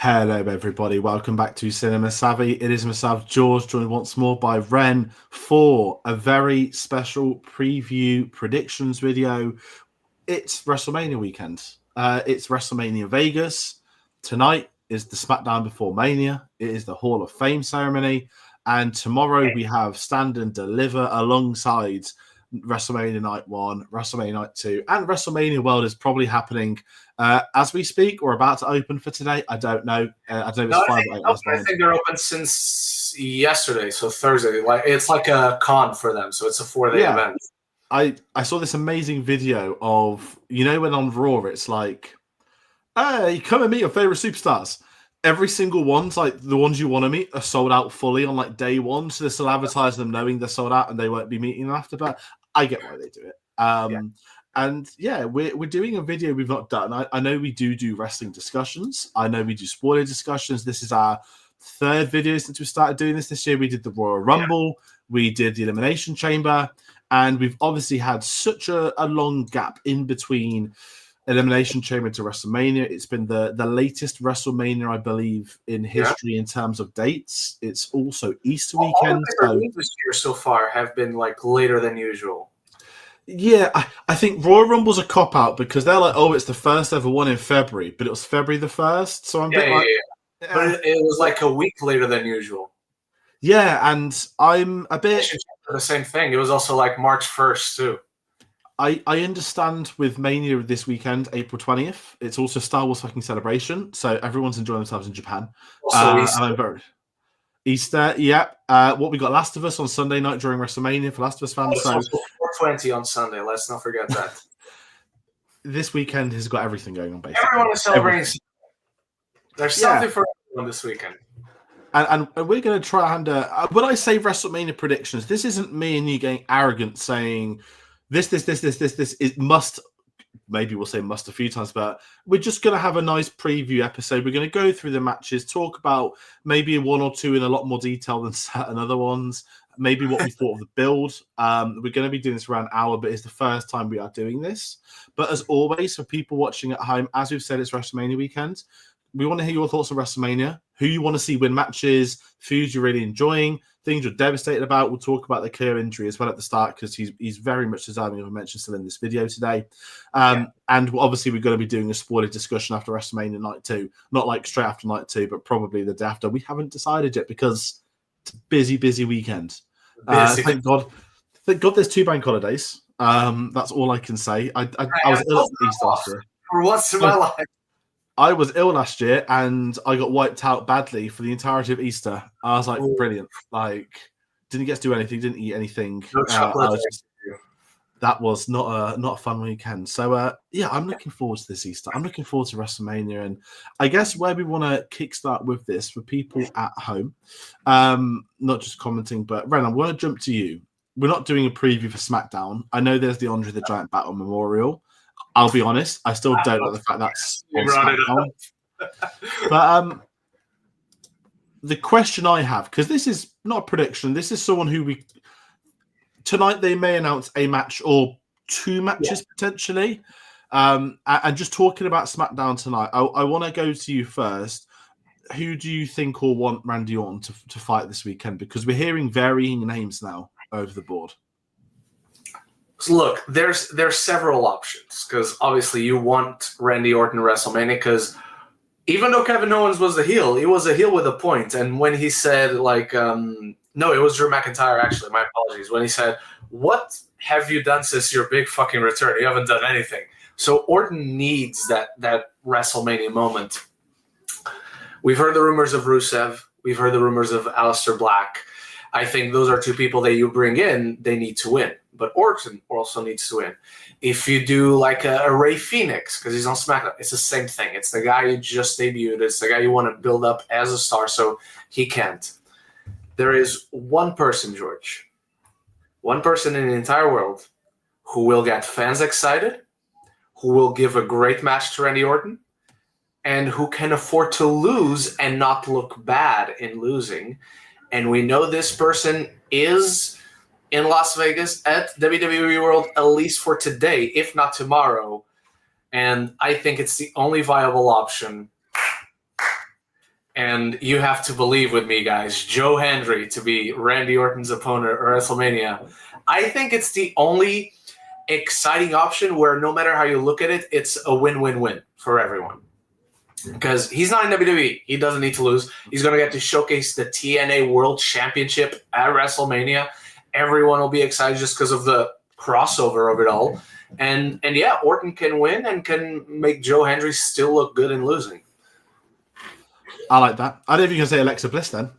Hello, everybody. Welcome back to Cinema Savvy. It is myself, George, joined once more by Ren for a very special preview predictions video. It's WrestleMania weekend. It's WrestleMania Vegas. Tonight is the SmackDown Before Mania. It is the Hall of Fame ceremony. And tomorrow we have Stand and Deliver alongside WrestleMania Night 1, WrestleMania Night 2, and WrestleMania World is probably happening as we speak or about to open for today. I don't know. I don't know if it's 5 or 8 last night. I think they're open since yesterday, so Thursday. It's like a con for them, so it's a 4-day event. I saw this amazing video of, when on Raw it's like, hey, come and meet your favorite superstars. Every single one's like the ones you want to meet are sold out fully on like day one, so this will advertise them knowing they're sold out and they won't be meeting them after. But I get why they do it. And we're doing a video we've not done. I know we do wrestling discussions. I know we do spoiler discussions. This is our third video since we started doing this year. We did the Royal Rumble, we did the Elimination Chamber, and we've obviously had such a long gap in between Elimination Chamber to WrestleMania. It's been the latest WrestleMania, I believe, in history in terms of dates. It's also Easter weekend. All the this year so far have been like later than usual. Yeah, I think Royal Rumble's a cop-out because they're like, oh, it's the first ever one in February, but it was February the 1st, so I'm a bit like... Yeah. But it was like a week later than usual. Yeah, and I'm a bit... The same thing. It was also like March 1st, too. I understand with Mania this weekend, April 20th, it's also Star Wars fucking celebration, so everyone's enjoying themselves in Japan. Also Easter, yeah. What we got Last of Us on Sunday night during WrestleMania for Last of Us fans. So 420 on Sunday. Let's not forget that. This weekend has got everything going on. Basically, everyone is celebrating. There's something for everyone this weekend. And we're going to try and when I say WrestleMania predictions, this isn't me and you getting arrogant saying this is must. Maybe we'll say must a few times, but we're just going to have a nice preview episode. We're going to go through the matches, talk about maybe one or two in a lot more detail than certain other ones, maybe what we thought of the build. We're going to be doing this around an hour, but it's the first time we are doing this. But as always, for people watching at home, as we've said, it's WrestleMania weekend. We want to hear your thoughts on WrestleMania, who you want to see win matches, feuds you're really enjoying, things you're devastated about. We'll talk about the clear injury as well at the start because he's very much deserving of a mention still in this video today. And obviously we're going to be doing a spoiler discussion after WrestleMania Night 2. Not like straight after Night 2, but probably the day after. We haven't decided yet because it's a busy weekend. Thank God there's 2 bank holidays. That's all I can say. I was ill at Easter last year. For once in my life. I was ill last year and I got wiped out badly for the entirety of Easter. I was like, brilliant. Like, didn't get to do anything, didn't eat anything. No chocolate. That was not a fun weekend. So, I'm looking forward to this Easter. I'm looking forward to WrestleMania. And I guess where we want to kickstart with this for people at home, not just commenting, but Ren, I'm going to jump to you. We're not doing a preview for SmackDown. I know there's the Andre the Giant Battle Memorial. I'll be honest, I still don't like the fact that's on SmackDown. But the question I have, because this is not a prediction, this is someone who tonight they may announce a match or 2 matches potentially. And just talking about SmackDown tonight, I want to go to you first. Who do you think or want Randy Orton to fight this weekend? Because we're hearing varying names now over the board. So look, there's several options because obviously you want Randy Orton to WrestleMania because even though Kevin Owens was a heel, he was a heel with a point. And when he said no, it was Drew McIntyre actually. My apologies. When he said, "What have you done since your big fucking return? You haven't done anything." So Orton needs that WrestleMania moment. We've heard the rumors of Rusev. We've heard the rumors of Aleister Black. I think those are 2 people that you bring in, they need to win. But Orton also needs to win. If you do like a Rey Fenix, because he's on SmackDown, it's the same thing. It's the guy you just debuted. It's the guy you want to build up as a star, so he can't. There is one person, George, one person in the entire world who will get fans excited, who will give a great match to Randy Orton, and who can afford to lose and not look bad in losing. And we know this person is in Las Vegas at WWE World, at least for today, if not tomorrow. And I think it's the only viable option. and you have to believe with me, guys, Joe Hendry to be Randy Orton's opponent at WrestleMania. I think it's the only exciting option where no matter how you look at it, it's a win-win-win for everyone. Because he's not in WWE. He doesn't need to lose. He's going to get to showcase the TNA World Championship at WrestleMania. Everyone will be excited just because of the crossover of it all. And yeah, Orton can win and can make Joe Hendry still look good in losing. I like that. I don't think you can say Alexa Bliss then,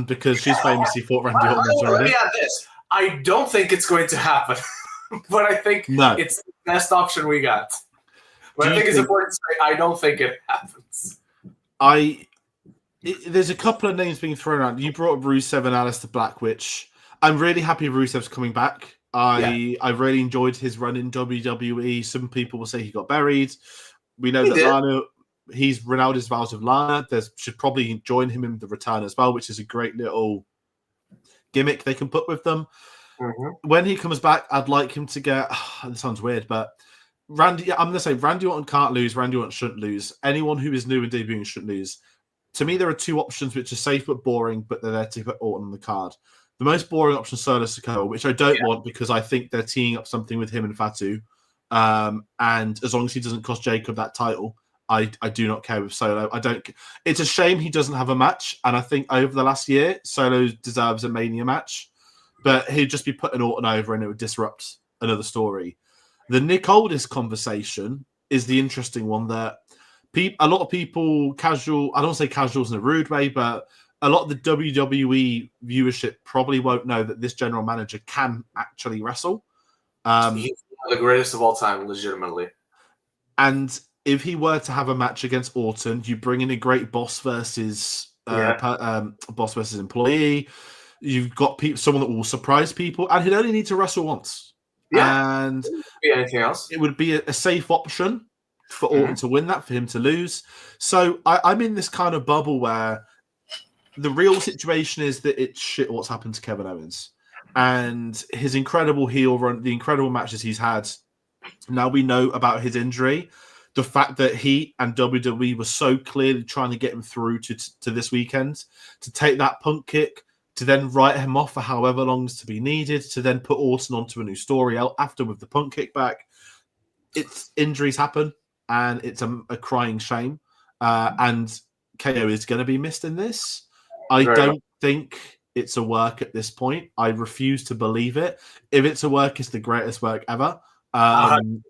because she's famously fought Randy Orton already. Let me add this. I don't think it's going to happen, but I think it's the best option we got. But I think it's important to say I don't think it happens. There's a couple of names being thrown around. You brought up Rusev and Aleister Black, which I'm really happy Rusev's coming back. I really enjoyed his run in WWE. Some people will say he got buried. We know that Lana, he's renounced his vows with Lana. There should probably join him in the return as well, which is a great little gimmick they can put with them. Mm-hmm. When he comes back, I'd like him to get. This sounds weird, but I'm going to say Randy Orton can't lose. Randy Orton shouldn't lose. Anyone who is new and debuting shouldn't lose. To me, there are two options which are safe but boring, but they're there to put Orton on the card. The most boring option is Solo Sikoa, which I don't want because I think they're teeing up something with him and Fatu. And as long as he doesn't cost Jacob that title, I do not care with Solo. I don't. It's a shame he doesn't have a match, and I think over the last year, Solo deserves a Mania match, but he'd just be putting Orton over, and it would disrupt another story. The Nick Aldis conversation is the interesting one that a lot of people, casual, I don't say casuals in a rude way, but a lot of the WWE viewership probably won't know that this general manager can actually wrestle. He's one of the greatest of all time, legitimately. And if he were to have a match against Orton, you bring in a great boss versus employee. You've got someone that will surprise people, and he'd only need to wrestle once. Yeah. And anything else? It would be a safe option for Orton to win that, for him to lose. So I'm in this kind of bubble where the real situation is that it's shit what's happened to Kevin Owens. And his incredible heel run, the incredible matches he's had. Now we know about his injury. The fact that he and WWE were so clearly trying to get him through to this weekend, to take that punt kick, to then write him off for however long is to be needed, to then put Orton onto a new story after with the punt kick back. It's injuries happen, and it's a crying shame. And KO is going to be missed in this. I don't think it's a work at this point. I refuse to believe it. If it's a work, it's the greatest work ever. And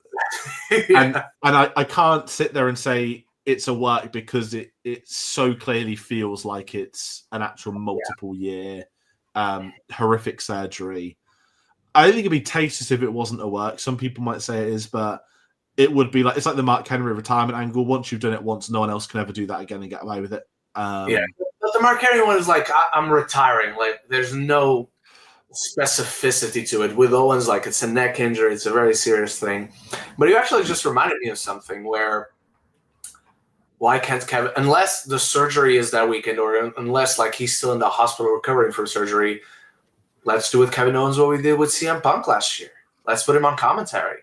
I can't sit there and say it's a work because it so clearly feels like it's an actual multiple year horrific surgery. I don't think it'd be tasteless if it wasn't a work. Some people might say it is, but it would be like, it's like the Mark Henry retirement angle. Once you've done it once, no one else can ever do that again and get away with it. But the Mark Henry one is like, I'm retiring. Like, there's no specificity to it. With Owens, like, it's a neck injury. It's a very serious thing. But you actually just reminded me of something where why can't Kevin, unless the surgery is that weekend or unless like he's still in the hospital recovering from surgery, let's do with Kevin Owens what we did with CM Punk last year. Let's put him on commentary.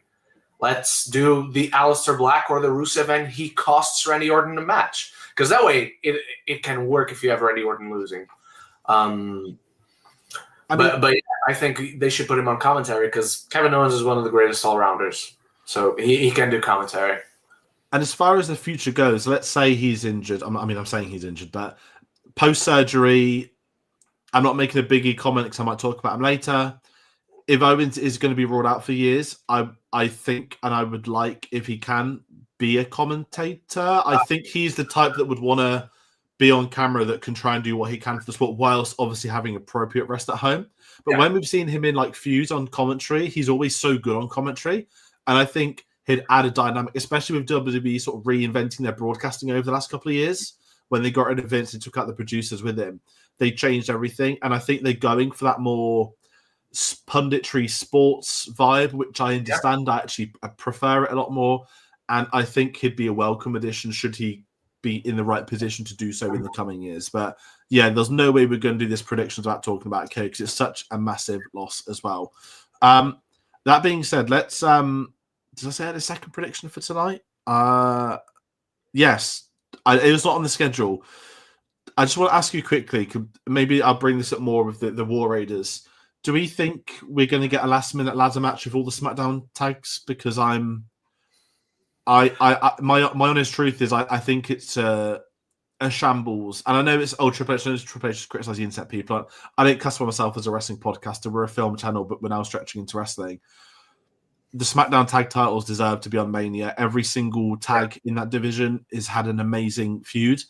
Let's do the Aleister Black or the Rusev and he costs Randy Orton a match. Because that way it can work if you have Randy Orton losing. But I think they should put him on commentary because Kevin Owens is one of the greatest all-rounders. So he can do commentary. And as far as the future goes, let's say he's injured. I'm saying he's injured, but post-surgery, I'm not making a biggie comment because I might talk about him later. If Owens is going to be ruled out for years, I think, and I would like if he can be a commentator. I think he's the type that would want to be on camera that can try and do what he can for the sport whilst obviously having appropriate rest at home. But when we've seen him in like feuds on commentary, he's always so good on commentary. And I think he'd add a dynamic, especially with WWE sort of reinventing their broadcasting over the last couple of years. When they got rid of Vince and took out the producers with him, they changed everything. And I think they're going for that more punditry sports vibe, which I understand. I prefer it a lot more. And I think he'd be a welcome addition should he be in the right position to do so in the coming years. But yeah, there's no way we're going to do this predictions without talking about K because it's such a massive loss as well. That being said, let's did I say I had a second prediction for tonight? Yes. It was not on the schedule. I just want to ask you quickly. Maybe I'll bring this up more with the War Raiders. Do we think we're going to get a last-minute ladder match with all the SmackDown tags? Because my honest truth is I think it's a shambles. And I know it's Triple H. Triple H criticize the internet people. I don't classify myself as a wrestling podcaster. We're a film channel, but we're now stretching into wrestling. The SmackDown tag titles deserve to be on Mania. Every single tag in that division has had an amazing feud.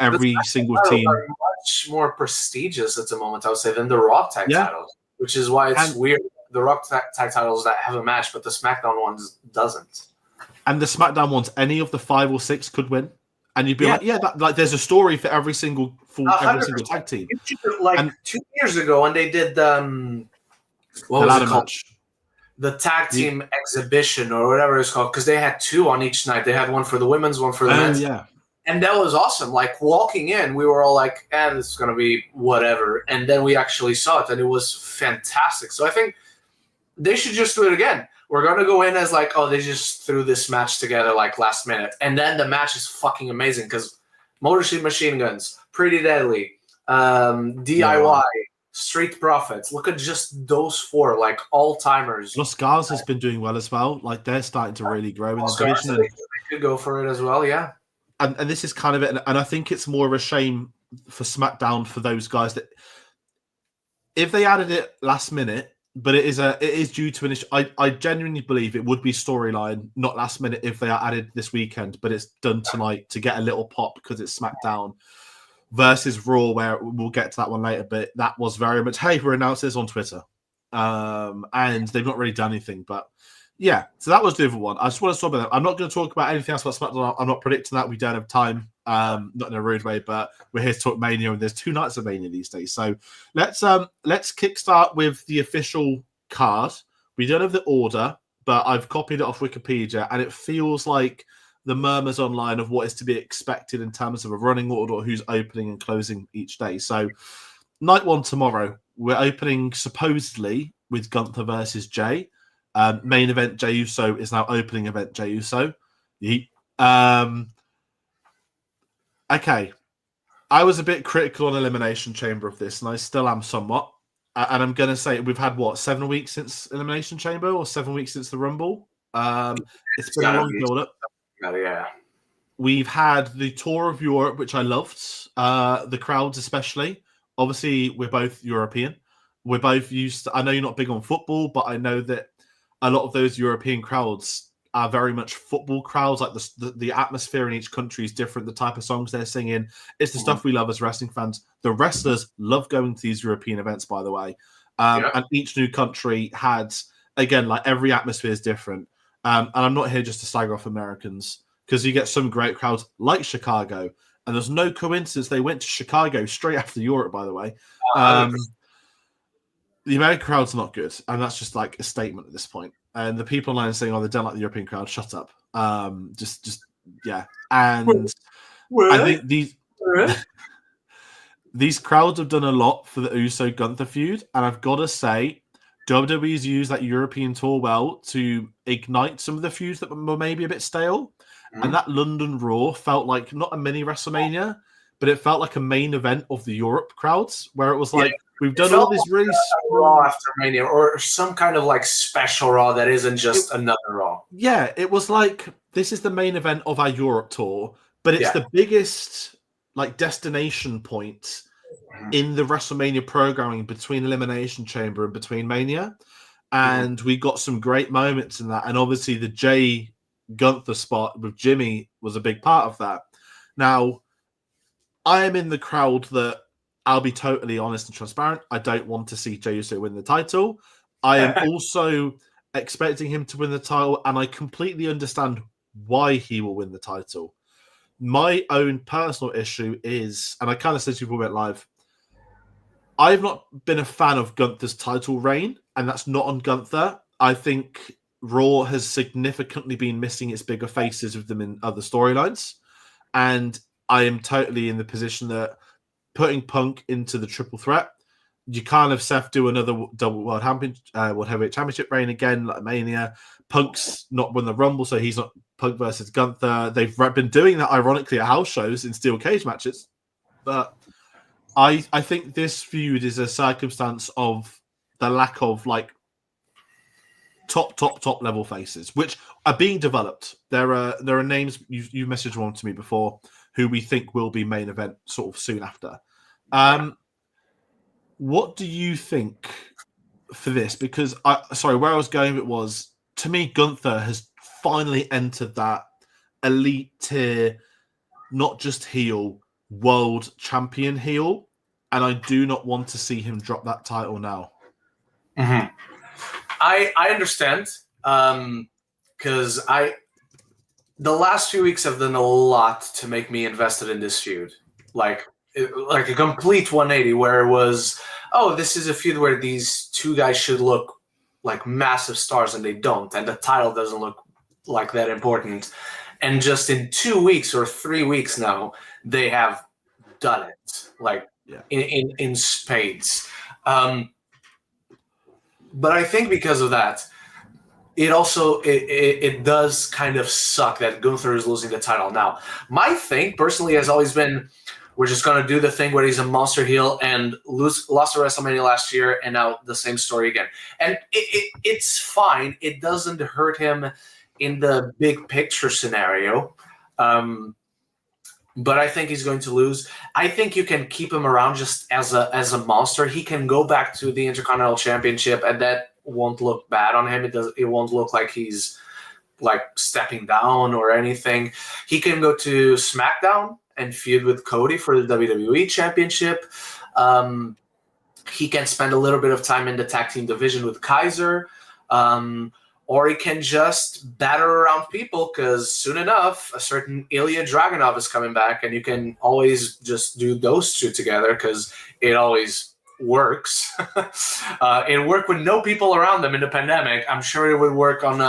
Every single team are much more prestigious at the moment, I would say, than the Raw tag titles, which is why it's weird. The Raw tag titles that have a match, but the SmackDown ones doesn't. And the SmackDown ones, any of the 5 or 6 could win, and you'd be there's a story for every single tag team. 2 years ago, when they did what was it called? Match. The tag team exhibition or whatever it's called, because they had 2 on each night. They had one for the women's, one for the men's. Yeah. And that was awesome. Like, walking in, we were all like, this is going to be whatever. And then we actually saw it, and it was fantastic. So I think they should just do it again. We're going to go in as like, they just threw this match together like last minute. And then the match is fucking amazing because Motor City Machine Guns, Pretty Deadly, DIY, Street Profits. Look at just those 4, like, all-timers. Los Scars has been doing well as well. Like, they're starting to really grow in the division. They could go for it as well, yeah. And this is kind of it, and I think it's more of a shame for SmackDown for those guys that if they added it last minute, but it is due to an issue. I genuinely believe it would be storyline, not last minute, if they are added this weekend, but it's done tonight to get a little pop because it's SmackDown versus Raw, where we'll get to that one later. But that was very much, hey, we're announcing this on Twitter, and they've not really done anything, but. Yeah, so that was the other one. I just want to talk about that. I'm not going to talk about anything else about SmackDown. I'm not predicting that. We don't have time, not in a rude way, but we're here to talk Mania, and there's 2 nights of Mania these days. So let's kickstart with the official card. We don't have the order, but I've copied it off Wikipedia, and it feels like the murmurs online of what is to be expected in terms of a running order or who's opening and closing each day. So night 1 tomorrow, we're opening supposedly with Gunther versus Jay. Main event Jey Uso is now opening event Jey Uso. Okay. I was a bit critical on Elimination Chamber of this, and I still am somewhat. And I'm going to say we've had, 7 weeks since Elimination Chamber or 7 weeks since the Rumble? It's been a long build-up. Yeah. We've had the Tour of Europe, which I loved. The crowds especially. Obviously, we're both European. We're both used to, I know you're not big on football, but I know that a lot of those European crowds are very much football crowds. Like the atmosphere in each country is different. The type of songs they're singing, it's the stuff we love as wrestling fans. The wrestlers love going to these European events, by the way. And each new country had, again, like every atmosphere is different. And I'm not here just to slag off Americans, because you get some great crowds like Chicago. And there's no coincidence they went to Chicago straight after Europe, by the way. The American crowd's not good, and that's just like a statement at this point. And the people online saying, they don't like the European crowd, shut up. Yeah. And I think these crowds have done a lot for the Uso-Gunther feud, and I've got to say, WWE's used that European tour well to ignite some of the feuds that were maybe a bit stale. And that London Raw felt like not a mini WrestleMania, but it felt like a main event of the Europe crowds, where it was like, we've done all this really Raw after Mania, or some kind of like special Raw that isn't just another Raw. Yeah, it was like, this is the main event of our Europe tour, but it's the biggest like destination point in the WrestleMania programming between Elimination Chamber and between Mania. And we got some great moments in that. And obviously the Jay Gunther spot with Jimmy was a big part of that. Now, I am in the crowd that, I'll be totally honest and transparent, I don't want to see Jey Uso win the title. I am also expecting him to win the title, and I completely understand why he will win the title. My own personal issue is, and I kind of said to you before we went live, I've not been a fan of Gunther's title reign, and that's not on Gunther. I think Raw has significantly been missing its bigger faces with them in other storylines, and I am totally in the position that putting Punk into the triple threat, you can't have Seth do another double World Heavyweight Championship reign again, like Mania. Punk's not won the Rumble, so he's not Punk versus Gunther. They've been doing that, ironically, at house shows in steel cage matches. But I think this feud is a circumstance of the lack of like top level faces, which are being developed. There are names you messaged one to me before who we think will be main event sort of soon after. What do you think for this? Because where I was going with it was, to me, Gunther has finally entered that elite tier, not just heel, world champion heel, and I do not want to see him drop that title now. Mm-hmm. I understand, because the last few weeks have done a lot to make me invested in this feud, like a complete 180, where it was, oh, this is a feud where these two guys should look like massive stars, and they don't, and the title doesn't look like that important. And just in 2 weeks or 3 weeks now, they have done it, like in spades. But I think because of that, it also it does kind of suck that Gunther is losing the title now. My thing personally has always been, we're just gonna do the thing where he's a monster heel and lost at WrestleMania last year, and now the same story again. And it's fine. It doesn't hurt him in the big picture scenario. But I think he's going to lose. I think you can keep him around just as a monster. He can go back to the Intercontinental Championship, and that won't look bad on him. It won't look like he's like stepping down or anything. He can go to SmackDown and feud with Cody for the WWE Championship. He can spend a little bit of time in the tag team division with Kaiser. Or he can just batter around people, because soon enough, a certain Ilya Dragunov is coming back, and you can always just do those two together, because it always works. It worked with no people around them in the pandemic. I'm sure it would work on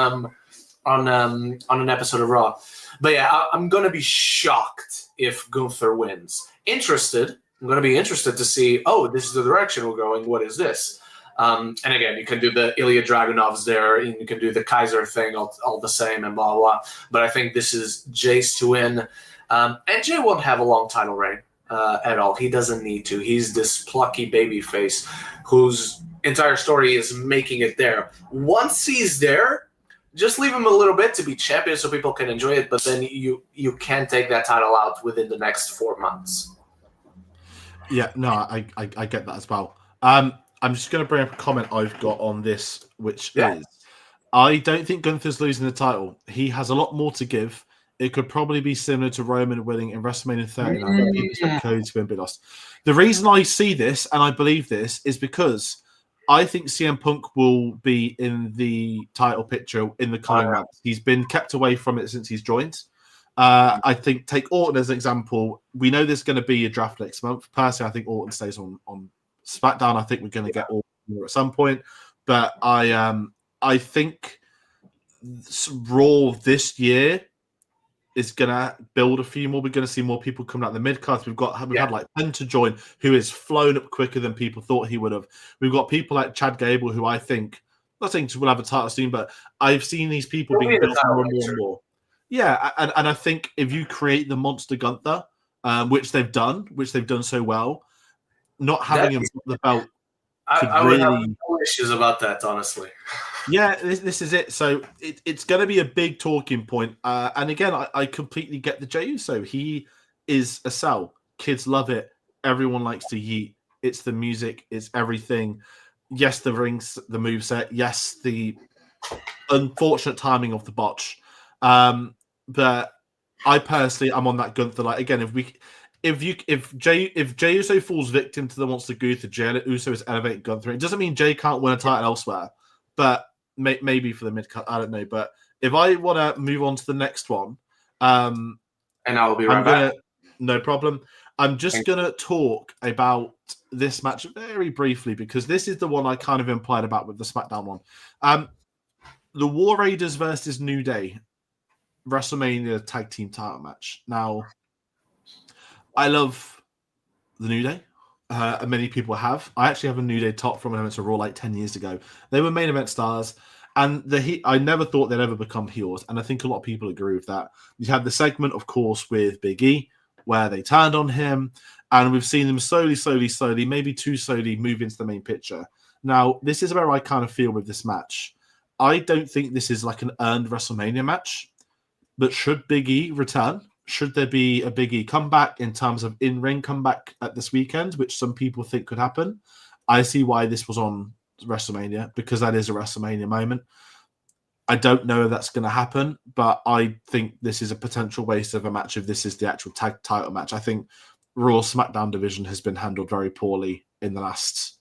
an episode of Raw. But yeah, I'm going to be shocked if Gunther wins. I'm going to be interested to see, oh, this is the direction we're going. What is this? And again, you can do the Ilya Dragunovs there, and you can do the Kaiser thing all the same, and blah, blah. But I think this is Jay's to win. And Jay won't have a long title reign at all. He doesn't need to. He's this plucky babyface whose entire story is making it there. Once he's there, just leave him a little bit to be champion so people can enjoy it, but then you can take that title out within the next 4 months. Yeah, no, I get that as well. I'm just going to bring up a comment I've got on this, which is, I don't think Gunther's losing the title. He has a lot more to give. It could probably be similar to Roman winning in WrestleMania 39, when people expect Cody to win, but lost. The reason I see this, and I believe this, is because I think CM Punk will be in the title picture in the coming months. He's been kept away from it since he's joined. I think, take Orton as an example. We know there's going to be a draft next month. Personally, I think Orton stays on SmackDown. I think we're going to get all at some point, but I think Raw this year is going to build a few more. We're going to see more people coming out the mid cards. We've had like Penta join, who has flown up quicker than people thought he would have. We've got people like Chad Gable, who I think, not saying we'll have a title soon, but I've seen these people being built more and more. Yeah, and I think if you create the Monster Gunther, which they've done so well, not having him put the belt. I would have no issues about that, honestly. Yeah, this is it. So it's going to be a big talking point. And again, I completely get the Jey Uso. He is a sell. Kids love it. Everyone likes to yeet. It's the music. It's everything. Yes, the rings, the moveset. Yes, the unfortunate timing of the botch. But I personally, I'm on that Gunther. Like, again, if Jey Uso falls victim to the Monster Gunther, Jey Uso is elevating Gunther. It doesn't mean Jey can't win a title elsewhere, but maybe for the mid cut, I don't know. But if I want to move on to the next one, and I will be right back. No problem. I'm just gonna talk about this match very briefly, because this is the one I kind of implied about with the SmackDown one. The War Raiders versus New Day WrestleMania tag team title match. Now, I love the New Day. Many people have. I actually have a New Day top from an event to Raw like 10 years ago. They were main event stars, and I never thought they'd ever become heels, and I think a lot of people agree with that. You had the segment, of course, with Big E, where they turned on him, and we've seen them slowly, maybe too slowly move into the main picture. Now, this is where I kind of feel with this match. I don't think this is like an earned WrestleMania match, but should Big E return? Should there be a Big E comeback in terms of in-ring comeback at this weekend, which some people think could happen? I see why this was on WrestleMania, because that is a WrestleMania moment. I don't know if that's going to happen, but I think this is a potential waste of a match if this is the actual tag title match. I think Raw SmackDown division has been handled very poorly in the last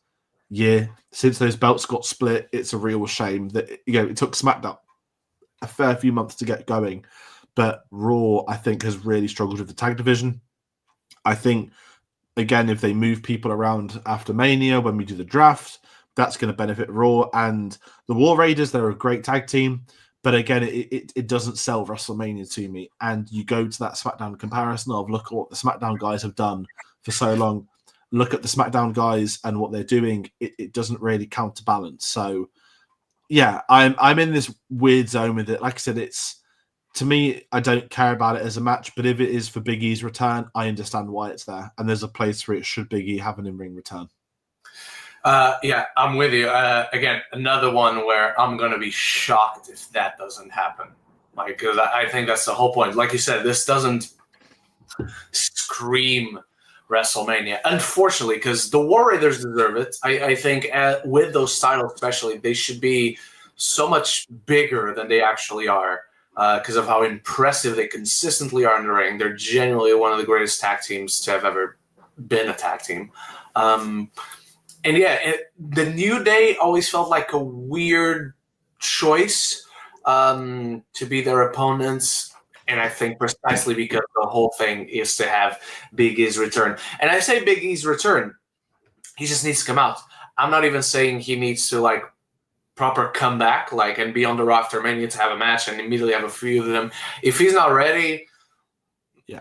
year. Since those belts got split, it's a real shame that it took SmackDown a fair few months to get going, but Raw, I think, has really struggled with the tag division. I think, again, if they move people around after Mania when we do the draft, that's going to benefit Raw. And the War Raiders, they're a great tag team, but again, it doesn't sell WrestleMania to me. And you go to that SmackDown comparison of look at what the SmackDown guys have done for so long. Look at the SmackDown guys and what they're doing. It doesn't really counterbalance. So, yeah, I'm in this weird zone with it. Like I said, to me, I don't care about it as a match, but if it is for Big E's return, I understand why it's there. And there's a place where it should Big E have an in-ring return. Yeah, I'm with you. Again, another one where I'm going to be shocked if that doesn't happen. Because I think that's the whole point. Like you said, this doesn't scream WrestleMania. Unfortunately, because the War Raiders deserve it. I think with those titles especially, they should be so much bigger than they actually are because of how impressive they consistently are in the ring. They're genuinely one of the greatest tag teams to have ever been a tag team. And yeah, the New Day always felt like a weird choice to be their opponents. And I think precisely because the whole thing is to have Big E's return. And I say Big E's return, he just needs to come out. I'm not even saying he needs to proper comeback and be on the Raw after Mania to have a match and immediately have a feud with them. If he's not ready,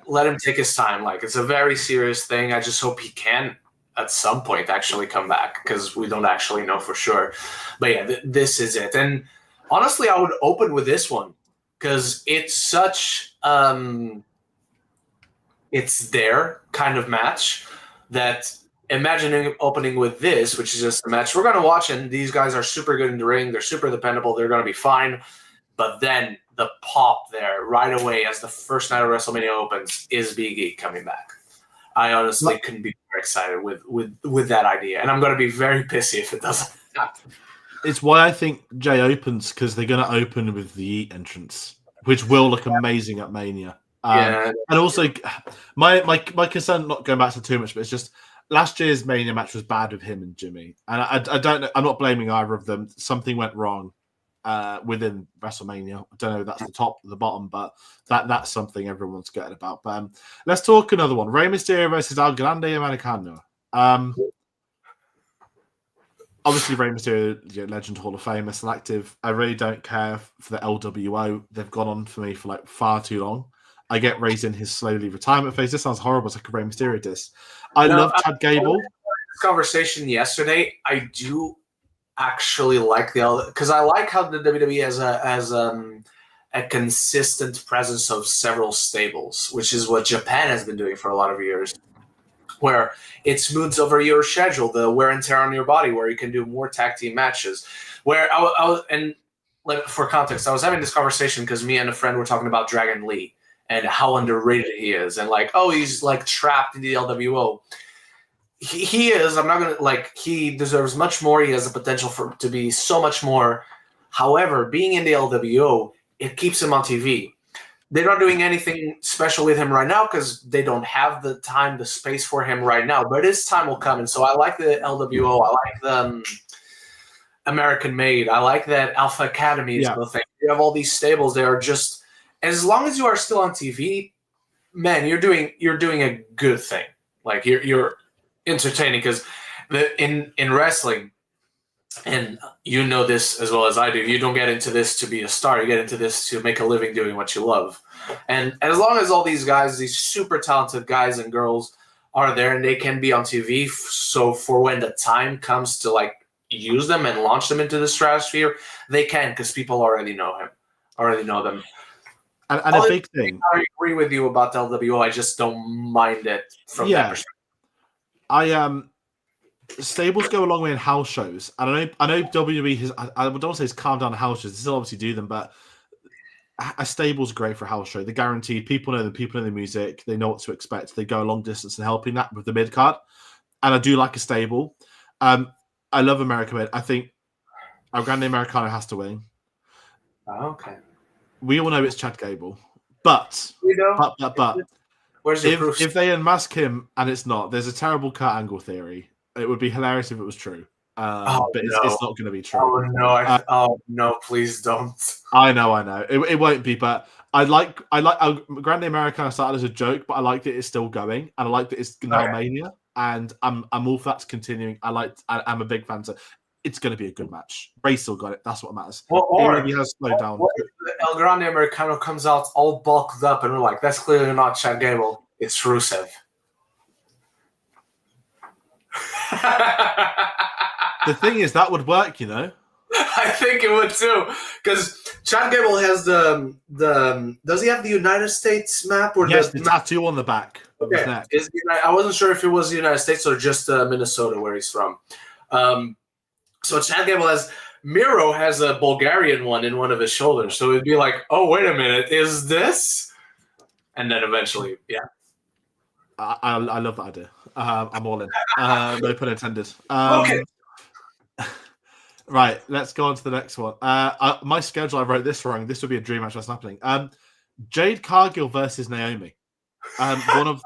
let him take his time. It's a very serious thing. I just hope he can at some point actually come back because we don't actually know for sure. But yeah, this is it. And honestly, I would open with this one because it's such it's their kind of match that imagining opening with this, which is just a match we're going to watch, and these guys are super good in the ring. They're super dependable. They're going to be fine. But then the pop there right away as the first night of WrestleMania opens is Big E coming back. I honestly couldn't be more excited with that idea. And I'm going to be very pissy if it doesn't happen. It's why I think Jay opens, because they're going to open with the Yeet entrance, which will look amazing at Mania. And also, my concern, not going back to too much, but it's just last year's Mania match was bad with him and Jimmy. And I don't know, I'm not blaming either of them. Something went wrong within WrestleMania. I don't know if that's the top or the bottom, but that's something everyone's getting about. But let's talk another one. Rey Mysterio versus El Grande Americano. Obviously, Rey Mysterio, Legend Hall of Fame, is selective. I really don't care for the LWO. They've gone on for me for far too long. I get Rey's in his slowly retirement phase. This sounds horrible. It's like a Rey Mysterio diss. I love Chad Gable. Conversation yesterday, I do actually like because I like how the WWE has a consistent presence of several stables, which is what Japan has been doing for a lot of years, where it smooths over your schedule, the wear and tear on your body, where you can do more tag team matches. Where for context, I was having this conversation because me and a friend were talking about Dragon Lee and how underrated he is, and he's trapped in the LWO. He is. I'm not gonna he deserves much more. He has the potential to be so much more. However, being in the LWO, it keeps him on TV. They're not doing anything special with him right now because they don't have the time, the space for him right now. But his time will come, and so I like the LWO. I like the American Made. I like that Alpha Academy is the thing. You have all these stables. They are just, as long as you are still on TV, man, you're doing a good thing. You're entertaining, because in wrestling, and you know this as well as I do, you don't get into this to be a star. You get into this to make a living doing what you love. And as long as all these guys, these super talented guys and girls, are there and they can be on TV, so for when the time comes to use them and launch them into the stratosphere, they can, because people already know them. And a big thing. I agree with you about LWO. I just don't mind it from that perspective. Stables go a long way in house shows, and I know WWE has. I don't say it's calmed down house shows. They still obviously do them, but a stable's great for a house show. They're guaranteed. People know them. People know the music. They know what to expect. They go a long distance in helping that with the mid card, and I do like a stable. I love America. I think our Grande Americano has to win. Oh, okay. We all know it's Chad Gable, but where's your proof? If they unmask him and it's not, there's a terrible Kurt Angle theory. It would be hilarious if it was true, but it's not going to be true. Oh no! Please don't. I know. It won't be, but I like Grande Americano started as a joke, but I like that it's still going, and I like that it's now Mania, and I'm all for that continuing. I'm a big fan. So it's going to be a good match. Ray still got it. That's what matters. He has slowed down. What if El Grande Americano comes out all bulked up and we're like, that's clearly not Chad Gable. It's Rusev. The thing is, that would work, you know. I think it would too, because Chad Gable has the. Does he have the United States map or yes, the tattoo on the back of his neck? I wasn't sure if it was the United States or just Minnesota, where he's from. So Chad Gable has. Miro has a Bulgarian one in one of his shoulders, so it'd be like, oh, wait a minute, is this? And then eventually, yeah. I love that idea. I'm all in. No pun intended. Okay. Right, let's go on to the next one. My schedule, I wrote this wrong. This would be a dream match that's happening. Jade Cargill versus Naomi. One of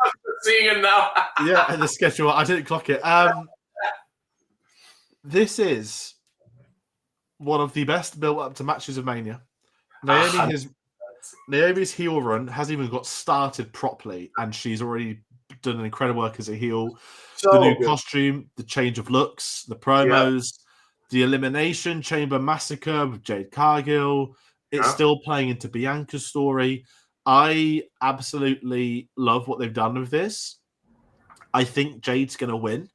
seeing it now. Yeah, the schedule. I didn't clock it. This is one of the best built up to matches of Mania. Naomi's heel run hasn't even got started properly, and she's already done an incredible work as a heel. So the new costume, the change of looks, the promos, the Elimination Chamber massacre with Jade Cargill. It's still playing into Bianca's story. I absolutely love what they've done with this. I think Jade's going to win,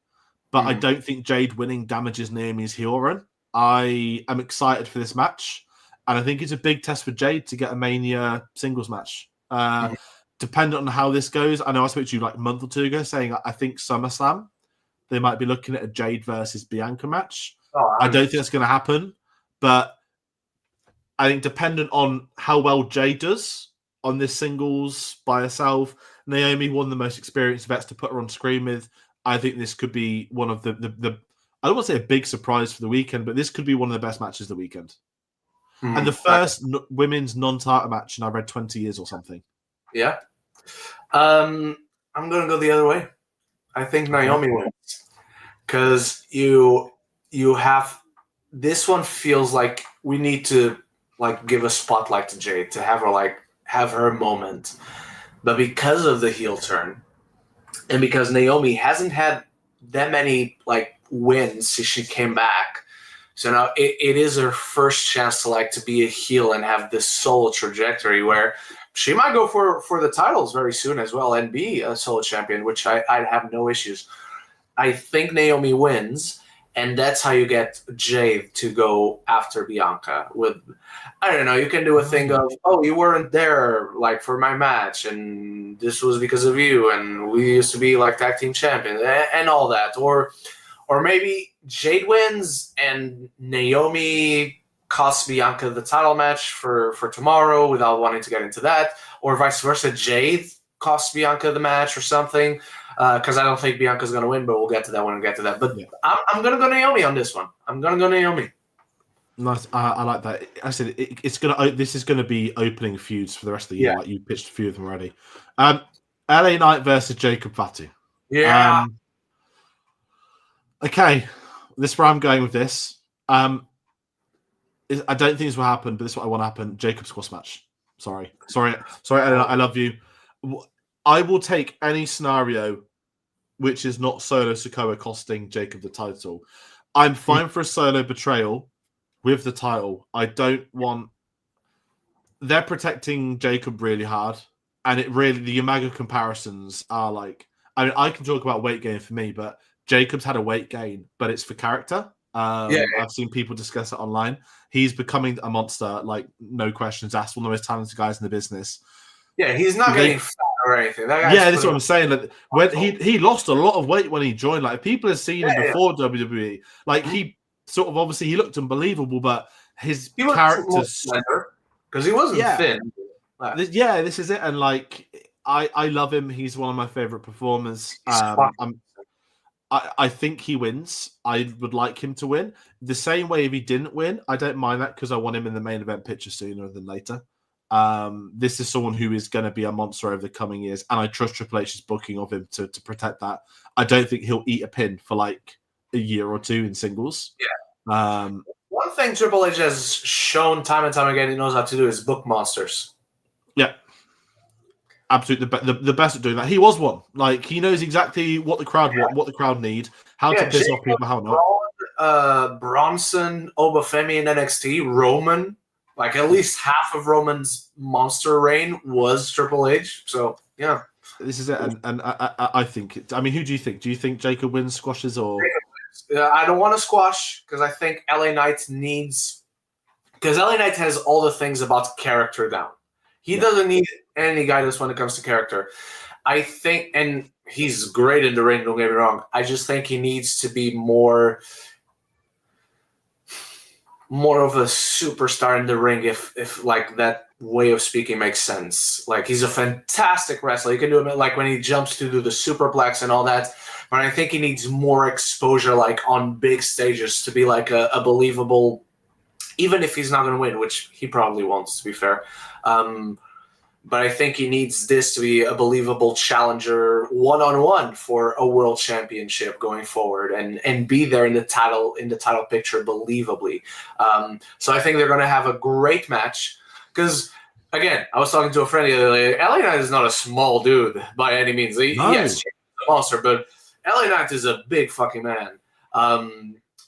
but I don't think Jade winning damages Naomi's heel run. I am excited for this match, and I think it's a big test for Jade to get a Mania singles match. Depending on how this goes, I know I spoke to you like a month or two ago saying I think SummerSlam, they might be looking at a Jade versus Bianca match. I don't think that's going to happen, but I think dependent on how well Jade does on this singles by herself, Naomi, one of the most experienced vets to put her on screen with. I think this could be one of the I don't want to say a big surprise for the weekend, but this could be one of the best matches of the weekend. And the first women's non-title match in, I read, 20 years or something. Yeah. I'm going to go the other way. I think Naomi wins. Because you have... This one feels like we need to give a spotlight to Jade, to have her have her moment. But because of the heel turn, and because Naomi hasn't had that many wins since she came back, so now it is her first chance to be a heel and have this solo trajectory where she might go for the titles very soon as well and be a solo champion, which I'd have no issues. I think Naomi wins, and that's how you get Jade to go after Bianca. With, I don't know, you can do a thing of, oh, you weren't there for my match, and this was because of you, and we used to be tag team champions and all that, or maybe Jade wins and Naomi costs Bianca the title match for tomorrow without wanting to get into that, or vice versa, Jade costs Bianca the match or something. Because I don't think Bianca's going to win, but we'll get to that when we get to that. But I'm going to go Naomi on this one. I'm going to go Naomi. Nice. I like that. I said it's going to. This is going to be opening feuds for the rest of the year. You pitched a few of them already. LA Knight versus Jacob Fatu. Yeah. Okay, this is where I'm going with this. I don't think this will happen, but this is what I want to happen. Jacob Squash match. Sorry, LA, I love you. I will take any scenario which is not Solo Sikoa costing Jacob the title. I'm fine for a solo betrayal with the title. I don't want... They're protecting Jacob really hard, and the Umaga comparisons are I can talk about weight gain for me, but Jacob's had a weight gain, but it's for character. I've seen people discuss it online. He's becoming a monster, like no questions asked. One of the most talented guys in the business. Yeah, he's not getting fat or anything. That guy's that's what I'm saying. Like when he lost a lot of weight when he joined. Like if people have seen him before WWE, like he sort of obviously he looked unbelievable, but his character's because he wasn't thin. This is it, and like I love him. He's one of my favorite performers. I think he wins. I would like him to win. The same way if he didn't win, I don't mind that because I want him in the main event picture sooner than later. This is someone who is going to be a monster over the coming years, and I trust Triple H's booking of him to protect that. I don't think he'll eat a pin for like a year or two in singles. Yeah. One thing Triple H has shown time and time again he knows how to do is book monsters. Yeah. Absolutely, the best at doing that. He was one. Like he knows exactly what the crowd want, what the crowd need, how to piss off people, how not. Bronson, Obafemi in NXT, Roman. Like at least half of Roman's monster reign was Triple H. So yeah, this is it. And I think. I mean, who do you think? Do you think Jacob wins, squashes, or? I don't want to squash because I think LA Knight needs. Because LA Knight has all the things about character down. He doesn't need any guidance when it comes to character. I think, and he's great in the ring, don't get me wrong. I just think he needs to be more of a superstar in the ring if like that way of speaking makes sense. Like he's a fantastic wrestler. You can do it like when he jumps to do the superplex and all that. But I think he needs more exposure like on big stages to be like a believable, even if he's not going to win, which he probably won't, to be fair. But I think he needs this to be a believable challenger one-on-one for a world championship going forward and be there in the title picture believably. So I think they're going to have a great match because, again, I was talking to a friend the other day. LA Knight is not a small dude by any means. Yes, he's a monster, but LA Knight is a big fucking man.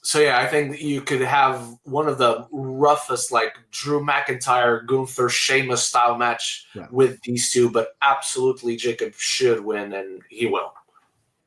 So yeah, I think you could have one of the roughest, like Drew McIntyre, Gunther, Sheamus style match with these two, but absolutely Jacob should win, and he will.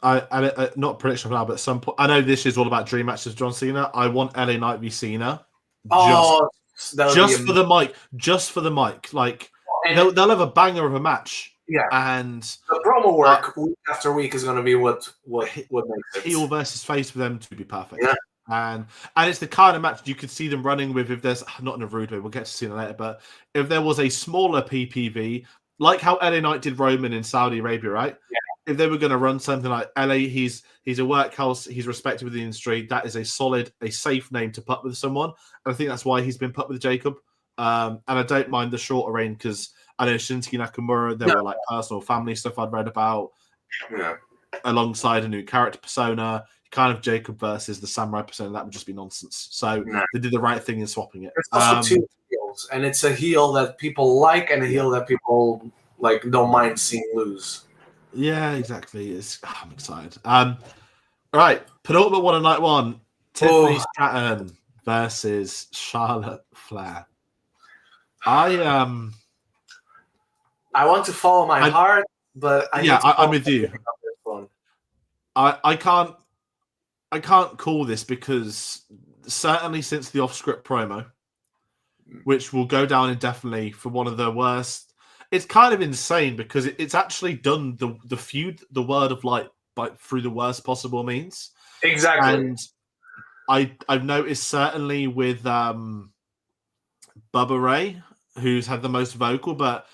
I not prediction for now, but at some point, I know this is all about dream matches. John Cena. I want LA Knight v Cena. Just for the mic, like they'll have a banger of a match. Yeah, and the promo work week after week is going to be what makes it. Heel versus face for them to be perfect. Yeah. And it's the kind of match you could see them running with if there's not in a rude way, we'll get to see it later, but if there was a smaller PPV, like how LA Knight did Roman in Saudi Arabia, right? Yeah. If they were going to run something like LA, he's a workhorse, he's respected within the industry, that is a safe name to put with someone. And I think that's why he's been put with Jacob. And I don't mind the shorter reign because I know Shinsuke Nakamura, there were like personal family stuff I'd read about alongside a new character persona. Kind of Jacob versus the samurai persona, that would just be nonsense. So they did the right thing in swapping it. There's also two heels, and it's a heel that people like and a heel that people like don't mind seeing lose. Yeah, exactly. I'm excited. All right, penultimate one on night one: Tiffany Stratton versus Charlotte Flair. I want to follow my heart, but I'm with you. I can't call this because certainly since the off-script promo, which will go down indefinitely for one of the worst, it's kind of insane because it's actually done the feud, the word of light, through the worst possible means. Exactly. And I've noticed certainly with Bubba Ray, who's had the most vocal, but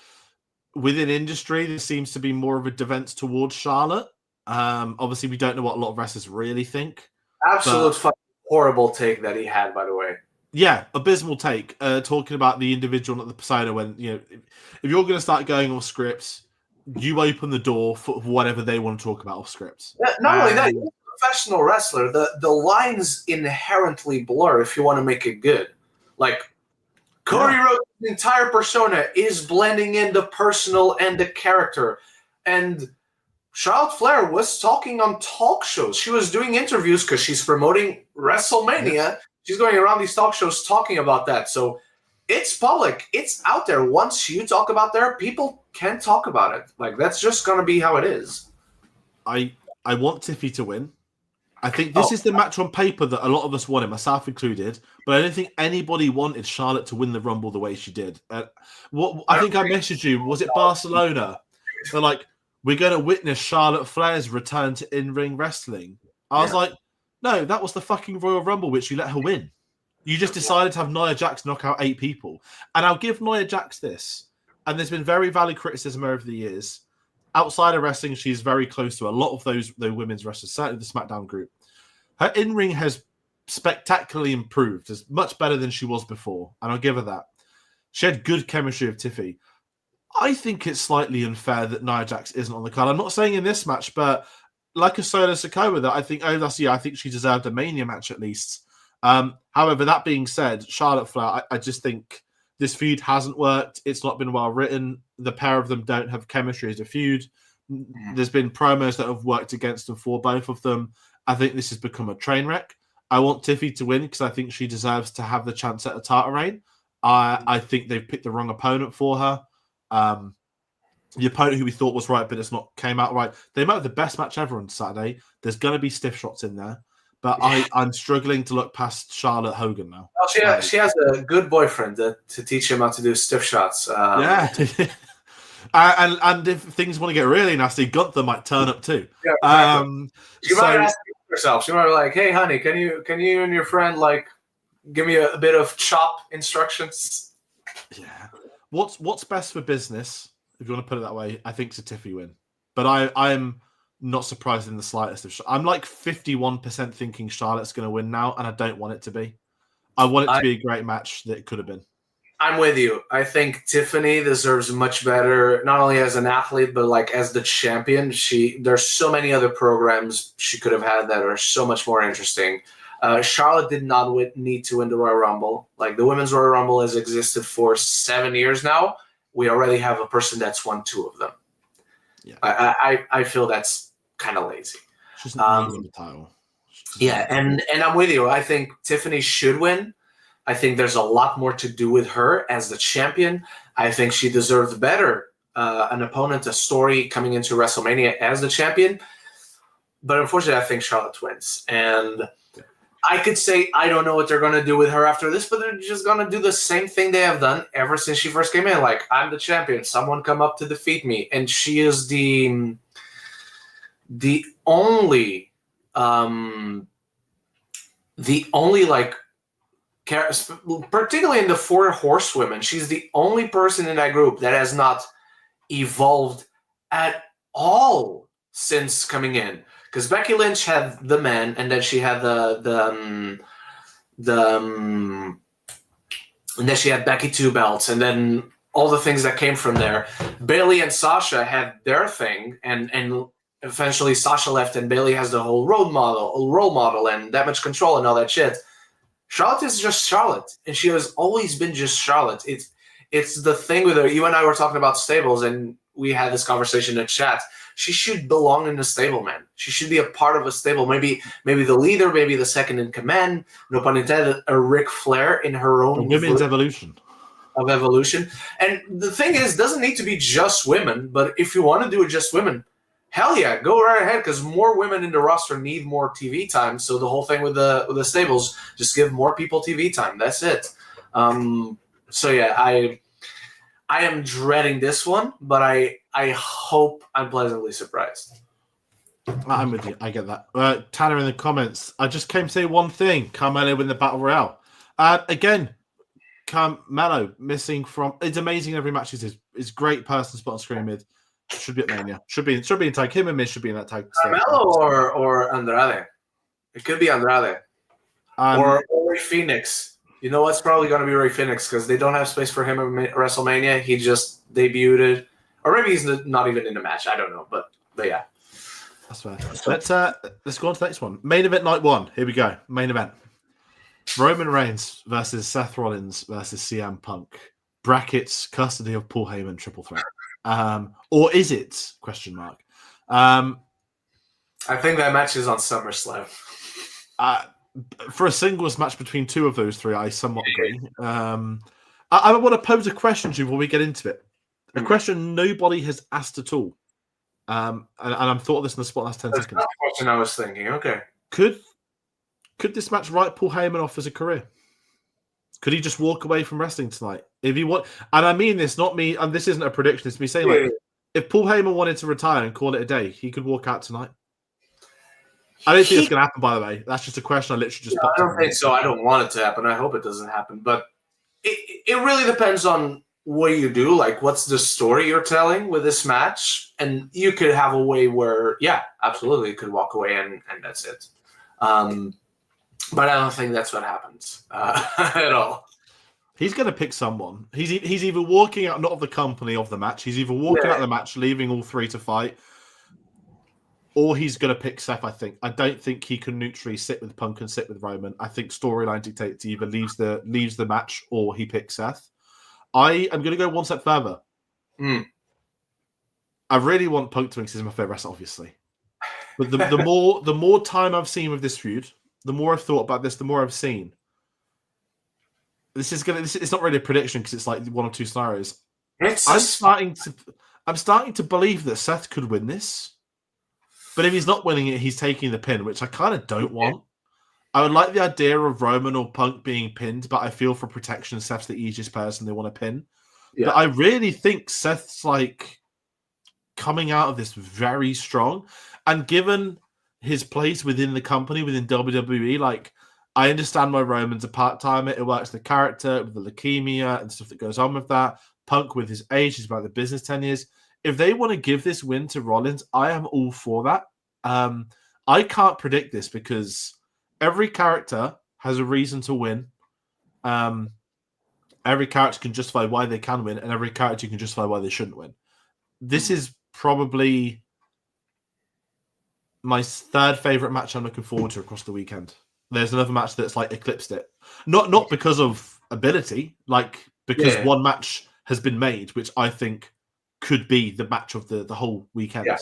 within industry, there seems to be more of a defense towards Charlotte. Obviously, we don't know what a lot of wrestlers really think. Absolute fucking horrible take that he had, by the way. Yeah, abysmal take. Talking about the individual, not the persona. When if you're going to start going off scripts, you open the door for whatever they want to talk about off scripts. Not only that, you're a professional wrestler. The lines inherently blur if you want to make it good. Like Cody Rhodes' entire persona is blending in the personal and the character, and Charlotte Flair was talking on talk shows. She was doing interviews because she's promoting WrestleMania. Yes. She's going around these talk shows talking about that. So it's public. It's out there. Once you talk about there, people can talk about it. Like, that's just going to be how it is. I want Tiffy to win. I think this is the match on paper that a lot of us wanted, myself included. But I don't think anybody wanted Charlotte to win the Rumble the way she did. What I think I messaged you, was it Barcelona? They're like, we're going to witness Charlotte Flair's return to in-ring wrestling. I was like, no, that was the fucking Royal Rumble, which you let her win. You just decided to have Nia Jax knock out 8 people. And I'll give Nia Jax this. And there's been very valid criticism over the years. Outside of wrestling, she's very close to a lot of those women's wrestlers, certainly the SmackDown group. Her in-ring has spectacularly improved. Is much better than she was before. And I'll give her that. She had good chemistry with Tiffy. I think it's slightly unfair that Nia Jax isn't on the card. I'm not saying in this match, but like a Solo Sikoa, that I think I think she deserved a Mania match at least. However, that being said, Charlotte Flair, I just think this feud hasn't worked. It's not been well written. The pair of them don't have chemistry as a feud. There's been promos that have worked against them for both of them. I think this has become a train wreck. I want Tiffy to win because I think she deserves to have the chance at a title reign. I think they've picked the wrong opponent for her. The opponent who we thought was right, but it's not came out right. They might have the best match ever on Saturday. There's going to be stiff shots in there. But I'm struggling to look past Charlotte Hogan now. Well, she has a good boyfriend to teach him how to do stiff shots. Yeah. and if things want to get really nasty, Gunther might turn up too. Yeah, exactly. She might ask herself. She might be like, "Hey, honey, can you and your friend like give me a bit of chop instructions?" Yeah. What's best for business, if you want to put it that way? I think it's a Tiffy win. But I'm not surprised in the slightest. I'm like 51% thinking Charlotte's going to win now, and I don't want it to be. I want it to be a great match that it could have been. I'm with you. I think Tiffany deserves much better, not only as an athlete, but like as the champion. There's so many other programs she could have had that are so much more interesting. Charlotte did not need to win the Royal Rumble. Like the Women's Royal Rumble has existed for 7 years now. We already have a person that's won 2 of them. Yeah. I feel that's kind of lazy. She's not the title. And I'm with you. I think Tiffany should win. I think there's a lot more to do with her as the champion. I think she deserves better an opponent, a story coming into WrestleMania as the champion. But unfortunately, I think Charlotte wins. And I could say I don't know what they're going to do with her after this, but they're just going to do the same thing they have done ever since she first came in. Like, I'm the champion. Someone come up to defeat me. And she is the only like, particularly in the 4 horsewomen, she's the only person in that group that has not evolved at all since coming in. Because Becky Lynch had the men, and then she had and then she had Becky 2 belts, and then all the things that came from there. Bayley and Sasha had their thing, and eventually Sasha left, and Bayley has the whole role model, and that much control and all that shit. Charlotte is just Charlotte, and she has always been just Charlotte. It's the thing with her. You and I were talking about stables, and we had this conversation in chat. She should belong in the stable, man. She should be a part of a stable. Maybe the leader, maybe the second in command. No pun intended. A Ric Flair in her own women's evolution. Of evolution. And the thing is, it doesn't need to be just women. But if you want to do it just women, hell yeah, go right ahead. Because more women in the roster need more TV time. So the whole thing with the stables, just give more people TV time. That's it. So yeah, I am dreading this one, but I hope I'm pleasantly surprised. I'm with you. I get that. Tanner in the comments. I just came to say one thing. Carmelo win the Battle Royale. Again, Carmelo missing from... It's amazing every match is great person spot on screen mid. Should be at Mania. Should be in tag. Him and Miz should be in that tag. Carmelo or Andrade. It could be Andrade. Or Ray Phoenix. You know what's probably going to be Ray Phoenix because they don't have space for him at WrestleMania. He just debuted. Or maybe he's not even in the match. I don't know. But yeah. That's fair. Let's go on to the next one. Main event night 1. Here we go. Main event. Roman Reigns versus Seth Rollins versus CM Punk. Brackets, custody of Paul Heyman, triple threat. Or is it? Question mark. I think that match is on SummerSlam. For a singles match between 2 of those 3, I somewhat agree. I want to pose a question to you before we get into it. A question nobody has asked at all. And I'm thought of this in the spot last 10 seconds. That's the question I was thinking. Okay. Could this match write Paul Heyman off as a career? Could he just walk away from wrestling tonight? If he want, and I mean this, not me, and this isn't a prediction, it's me saying, like, if Paul Heyman wanted to retire and call it a day, he could walk out tonight. I don't think it's going to happen, by the way. That's just a question I literally just put. I don't think so. I don't want it to happen. I hope it doesn't happen. But it really depends on what you do. Like, what's the story you're telling with this match? And you could have a way where, yeah, absolutely, you could walk away and that's it. But I don't think that's what happens at all. He's going to pick someone. He's either walking out, not of the company, of the match. He's either walking out of the match, leaving all three to fight, or he's going to pick Seth, I think. I don't think he can neutrally sit with Punk and sit with Roman. I think storyline dictates he either leaves the match or he picks Seth. I am going to go one step further. I really want Punk to win because he's my favorite wrestler, obviously. But the more time I've seen with this feud, the more I've thought about this, the more I've seen. It's not really a prediction because it's like one or two scenarios. I'm starting to believe that Seth could win this. But if he's not winning it, he's taking the pin, which I kind of don't want. I would like the idea of Roman or Punk being pinned, but I feel for protection, Seth's the easiest person they want to pin. Yeah. But I really think Seth's like coming out of this very strong. And given his place within the company, within WWE, like, I understand why Roman's a part-timer. It works the character with the leukemia and stuff that goes on with that. Punk with his age, he's about the business 10 years. If they want to give this win to Rollins, I am all for that. I can't predict this because every character has a reason to win. Every character can justify why they can win, and every character can justify why they shouldn't win. This is probably my third favorite match I'm looking forward to across the weekend. There's another match that's like eclipsed it. Not because of ability, like because one match has been made, which I think could be the match of the whole weekend. Yeah.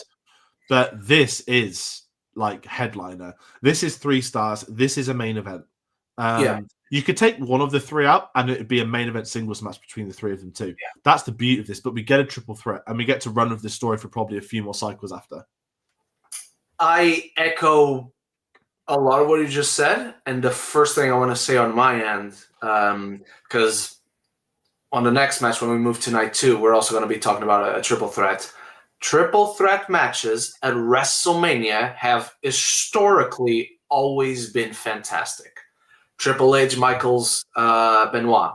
But this is like headliner. This is 3 stars. This is a main event. You could take one of the 3 out and it would be a main event singles match between the 3 of them too. Yeah. That's the beauty of this, but we get a triple threat and we get to run with this story for probably a few more cycles after. I echo a lot of what you just said, and the first thing I want to say on my end, because on the next match when we move to night 2, we're also going to be talking about a triple threat. Triple threat matches at WrestleMania have historically always been fantastic. Triple H, Michaels, Benoit,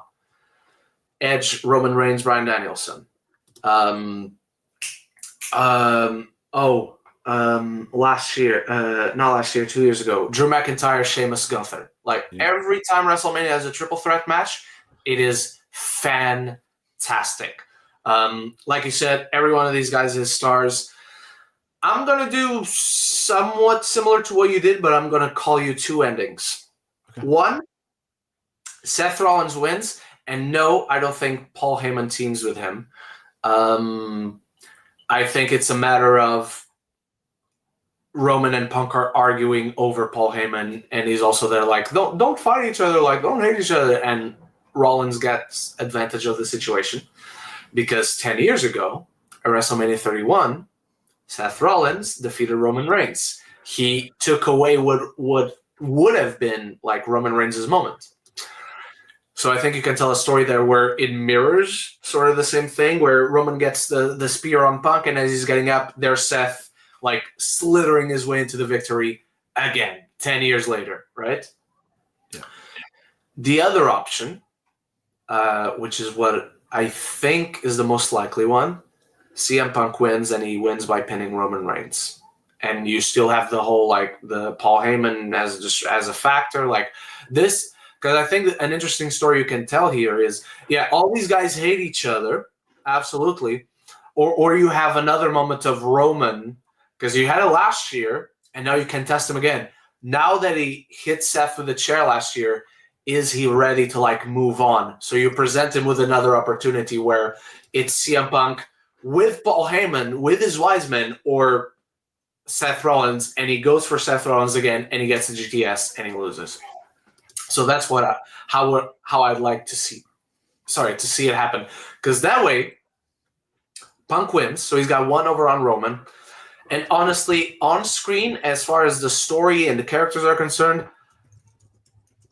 Edge, Roman Reigns, Bryan Danielson. Last year, not last year, 2 years ago, Drew McIntyre, Sheamus, Gunther. Like, every time WrestleMania has a triple threat match, it is fantastic. Like you said, every one of these guys is stars. I'm going to do somewhat similar to what you did, but I'm going to call you 2 endings. Okay. 1, Seth Rollins wins, and no, I don't think Paul Heyman teams with him. I think it's a matter of Roman and Punk are arguing over Paul Heyman, and he's also there like, don't fight each other, like, don't hate each other, and Rollins gets advantage of the situation because 10 years ago at WrestleMania 31, Seth Rollins defeated Roman Reigns. He took away what would have been like Roman Reigns' moment. So I think you can tell a story there where it mirrors sort of the same thing, where Roman gets the spear on Punk, and as he's getting up, there's Seth like slithering his way into the victory again, 10 years later, right? Yeah. The other option, which is what I think is the most likely one, CM Punk wins, and he wins by pinning Roman Reigns. And you still have the whole, like, the Paul Heyman as a factor. Like, this, because I think an interesting story you can tell here is, all these guys hate each other, absolutely. Or you have another moment of Roman, because you had it last year, and now you can test him again. Now that he hit Seth with the chair last year, is he ready to, like, move on? So you present him with another opportunity where it's CM Punk with Paul Heyman, with his wise men, or Seth Rollins, and he goes for Seth Rollins again, and he gets the GTS, and he loses. So that's how I'd like to see it happen. Because that way, Punk wins, so he's got 1 over on Roman, And honestly, on screen, as far as the story and the characters are concerned,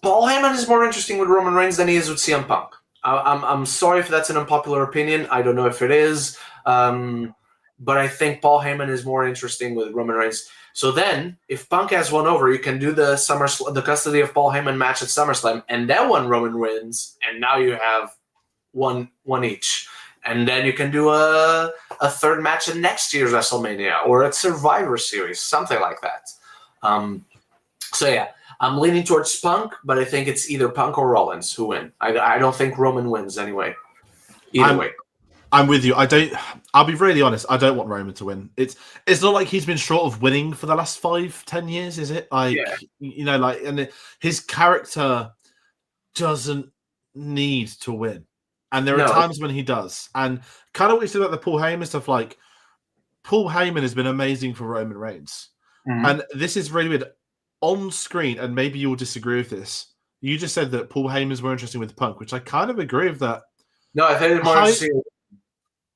Paul Heyman is more interesting with Roman Reigns than he is with CM Punk. I'm sorry if that's an unpopular opinion. I don't know if it is. But I think Paul Heyman is more interesting with Roman Reigns. So then, if Punk has one over, you can do the custody of Paul Heyman match at SummerSlam, and then one Roman wins, and now you have one each. And then you can do a third match at next year's WrestleMania or at Survivor Series, something like that. So yeah, I'm leaning towards Punk, but I think it's either Punk or Rollins who win. I don't think Roman wins anyway. Either way. I'm with you. I'll be really honest. I don't want Roman to win. It's not like he's been short of winning for the last 5-10 years, is it? And his character doesn't need to win. And there are times when he does. And kind of what you said about the Paul Heyman stuff, like Paul Heyman has been amazing for Roman Reigns. Mm-hmm. And this is really weird. On screen, and maybe you'll disagree with this, you just said that Paul Heyman's more interesting with Punk, which I kind of agree with that. No, I think it's more interesting.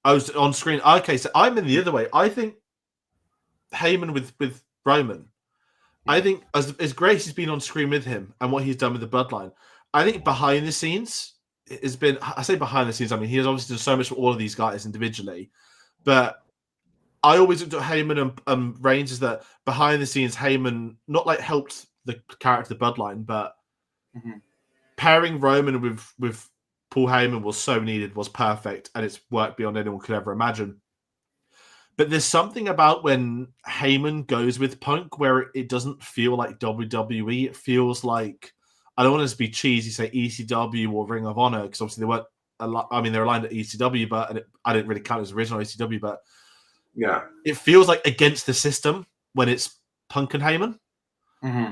I was on screen. Okay, so I'm in the other way. I think Heyman with Roman, I think as great as he's been on screen with him and what he's done with the Bloodline, I think behind the scenes, has been, I say behind the scenes, I mean, he has obviously done so much for all of these guys individually, but I always looked at Heyman and Reigns as that behind the scenes, Heyman not like helped the character Bloodline, but pairing Roman with Paul Heyman was so needed, was perfect, and it's worked beyond anyone could ever imagine. But there's something about when Heyman goes with Punk where it doesn't feel like WWE. It feels like, I don't want to be cheesy, say ECW or Ring of Honor, because obviously they weren't they're aligned at ECW, but I didn't really count as original ECW, but yeah, it feels like against the system when it's Punk and Heyman. Mm-hmm.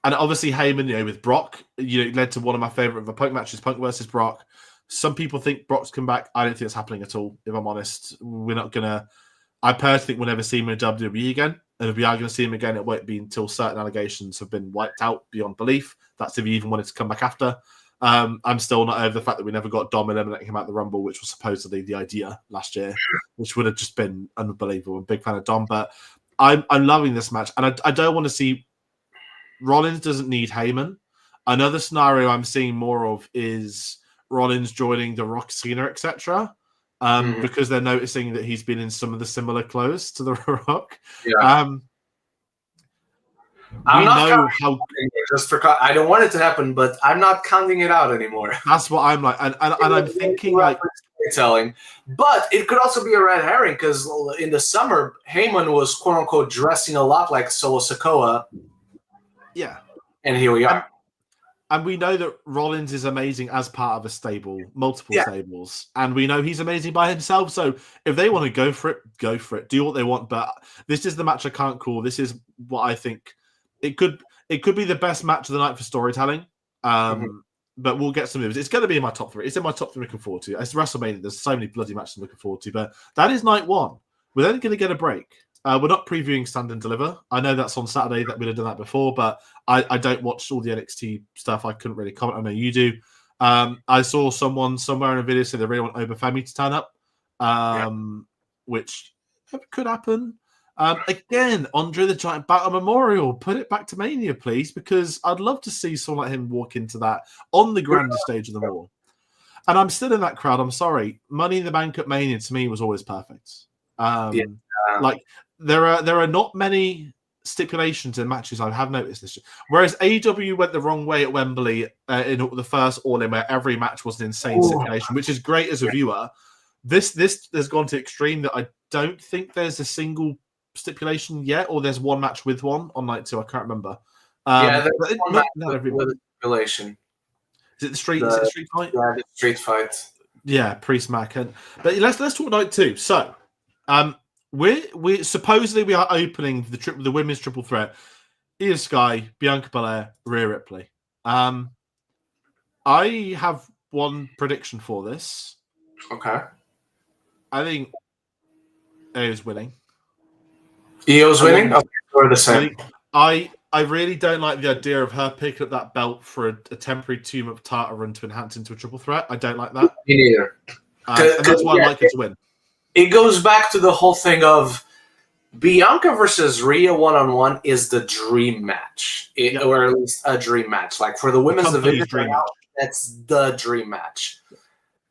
And obviously Heyman, with Brock, it led to one of my favorite of the Punk matches, Punk versus Brock. Some people think Brock's come back. I don't think it's happening at all, if I'm honest. I personally think we'll never see him in WWE again. And if we are going to see him again, it won't be until certain allegations have been wiped out beyond belief. That's if he even wanted to come back after. I'm still not over the fact that we never got Dom eliminating him at the Rumble, which was supposedly the idea last year, which would have just been unbelievable. I'm a big fan of Dom, but I'm loving this match. And I don't want to see... Rollins doesn't need Heyman. Another scenario I'm seeing more of is Rollins joining The Rock, Cena, etc. Because they're noticing that he's been in some of the similar clothes to The Rock. Yeah. I don't want it to happen, but I'm not counting it out anymore. That's what I'm like, and I'm thinking like storytelling, but it could also be a red herring because in the summer Heyman was quote unquote dressing a lot like Solo Sikoa. Yeah, and here we are. And we know that Rollins is amazing as part of a stable, multiple stables. And we know he's amazing by himself. So if they want to go for it, go for it. Do what they want. But this is the match I can't call. This is what I think. It could be the best match of the night for storytelling. But we'll get some moves. It's going to be in my top 3. It's in my top 3 looking forward to. It's WrestleMania. There's so many bloody matches I'm looking forward to. But that is night 1. We're then going to get a break. We're not previewing Stand and Deliver. I know that's on Saturday, that we'd have done that before, but I don't watch all the NXT stuff. I couldn't really comment. I know you do. I saw someone somewhere in a video say they really want Obafemi to turn up, which could happen. Again, Andre the Giant Battle Memorial. Put it back to Mania, please, because I'd love to see someone like him walk into that on the grandest stage of them all. And I'm still in that crowd. I'm sorry. Money in the Bank at Mania, to me, was always perfect. Like, there are not many stipulations in matches I have noticed this year. Whereas AEW went the wrong way at Wembley in the first All-In, where every match was an insane stipulation, which is great as a viewer. This has gone to extreme that I don't think there's a single stipulation yet, or there's one match with one on night 2. I can't remember. There's one match with a stipulation. Is it the street fight? Yeah, the street fight. Yeah, pre-smack. But let's talk night 2. So, we supposedly we are opening the women's triple threat: Io Sky, Bianca Belair, Rhea Ripley. I have one prediction for this. Okay. I think Io's winning. Io's winning? Okay, we're the same. I really don't like the idea of her picking up that belt for a temporary 2-month title run to enhance into a triple threat. I don't like that. Me neither. And that's why I like her to win. It goes back to the whole thing of Bianca versus Rhea 1-on-1 is the dream match, or at least a dream match. Like for the women's division, that's the dream match.